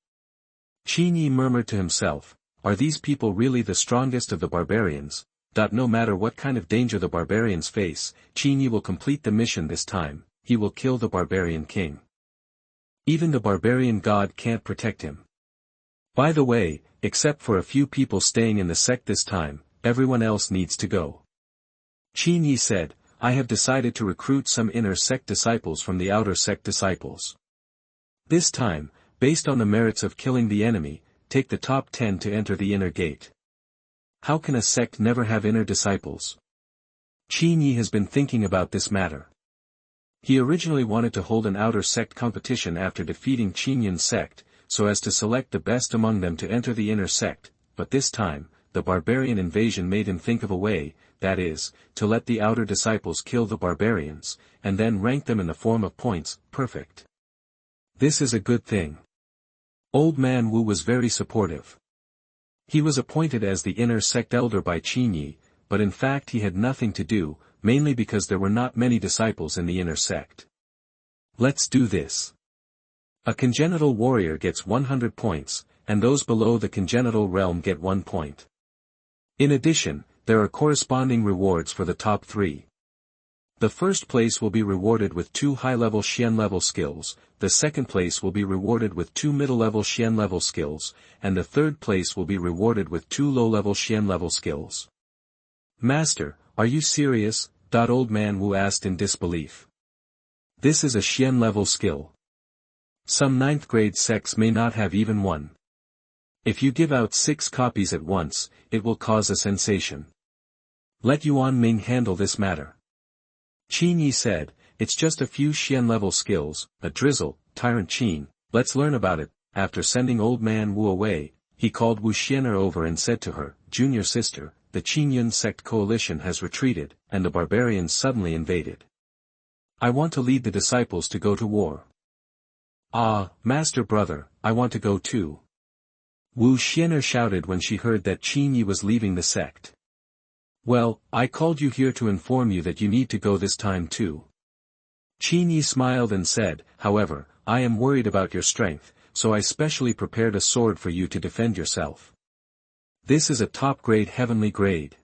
Qin Ye murmured to himself, are these people really the strongest of the barbarians? No matter what kind of danger the barbarians face, Qin Ye will complete the mission this time. He will kill the barbarian king. Even the barbarian god can't protect him. By the way, except for a few people staying in the sect this time, everyone else needs to go. Qin Ye said, I have decided to recruit some inner sect disciples from the outer sect disciples. This time, based on the merits of killing the enemy, take the top 10 to enter the inner gate. How can a sect never have inner disciples? Qin Ye has been thinking about this matter. He originally wanted to hold an outer sect competition after defeating Qin Ye's sect, so as to select the best among them to enter the inner sect, but this time, the barbarian invasion made him think of a way, that is, to let the outer disciples kill the barbarians, and then rank them in the form of points. Perfect. This is a good thing. Old Man Wu was very supportive. He was appointed as the inner sect elder by Qin Ye, but in fact he had nothing to do, mainly because there were not many disciples in the inner sect. Let's do this. A congenital warrior gets 100 points, and those below the congenital realm get 1 point. In addition, there are corresponding rewards for the top 3. The first place will be rewarded with 2 high-level Qian-level skills, the second place will be rewarded with 2 middle-level Qian-level skills, and the third place will be rewarded with 2 low-level Qian-level skills. Master, are you serious? Old Man Wu asked in disbelief. This is a Qian-level skill. Some 9th grade sects may not have even one. If you give out 6 copies at once, it will cause a sensation. Let Yuan Ming handle this matter. Qin Ye said, it's just a few Qian-level skills, a drizzle, Tyrant Qin, let's learn about it. After sending Old Man Wu away, he called Wu Xian'er over and said to her, Junior sister, the Qin Yun sect coalition has retreated, and the barbarians suddenly invaded. I want to lead the disciples to go to war. Ah, Master Brother, I want to go too. Wu Xian'er shouted when she heard that Qin Ye was leaving the sect. Well, I called you here to inform you that you need to go this time too. Qin Ye smiled and said, however, I am worried about your strength, so I specially prepared a sword for you to defend yourself. This is a top-grade heavenly grade.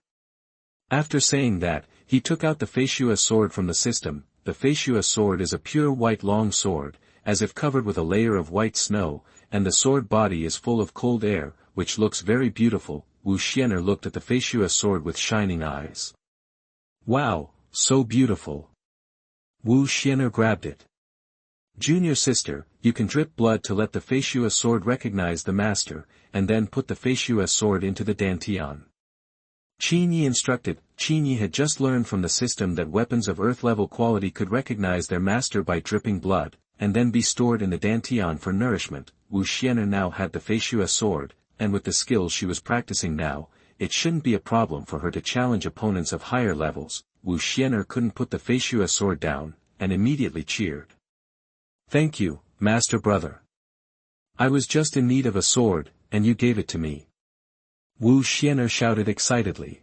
After saying that, he took out the Feishua sword from the system. the Feishua sword is a pure white long sword, as if covered with a layer of white snow, and the sword body is full of cold air, which looks very beautiful. Wu Xian'er looked at the Feishua sword with shining eyes. Wow, so beautiful. Wu Xian'er grabbed it. Junior sister, you can drip blood to let the Feishua sword recognize the master, and then put the Feishua sword into the Dantian. Qin Ye instructed. Qin Ye had just learned from the system that weapons of earth-level quality could recognize their master by dripping blood, and then be stored in the Dantian for nourishment. Wu Xian'er now had the Feishua sword, and with the skills she was practicing now, it shouldn't be a problem for her to challenge opponents of higher levels. Wu Xian'er couldn't put the Feishua sword down, and immediately cheered. Thank you, Master Brother. I was just in need of a sword, and you gave it to me. Wu Xian'er shouted excitedly.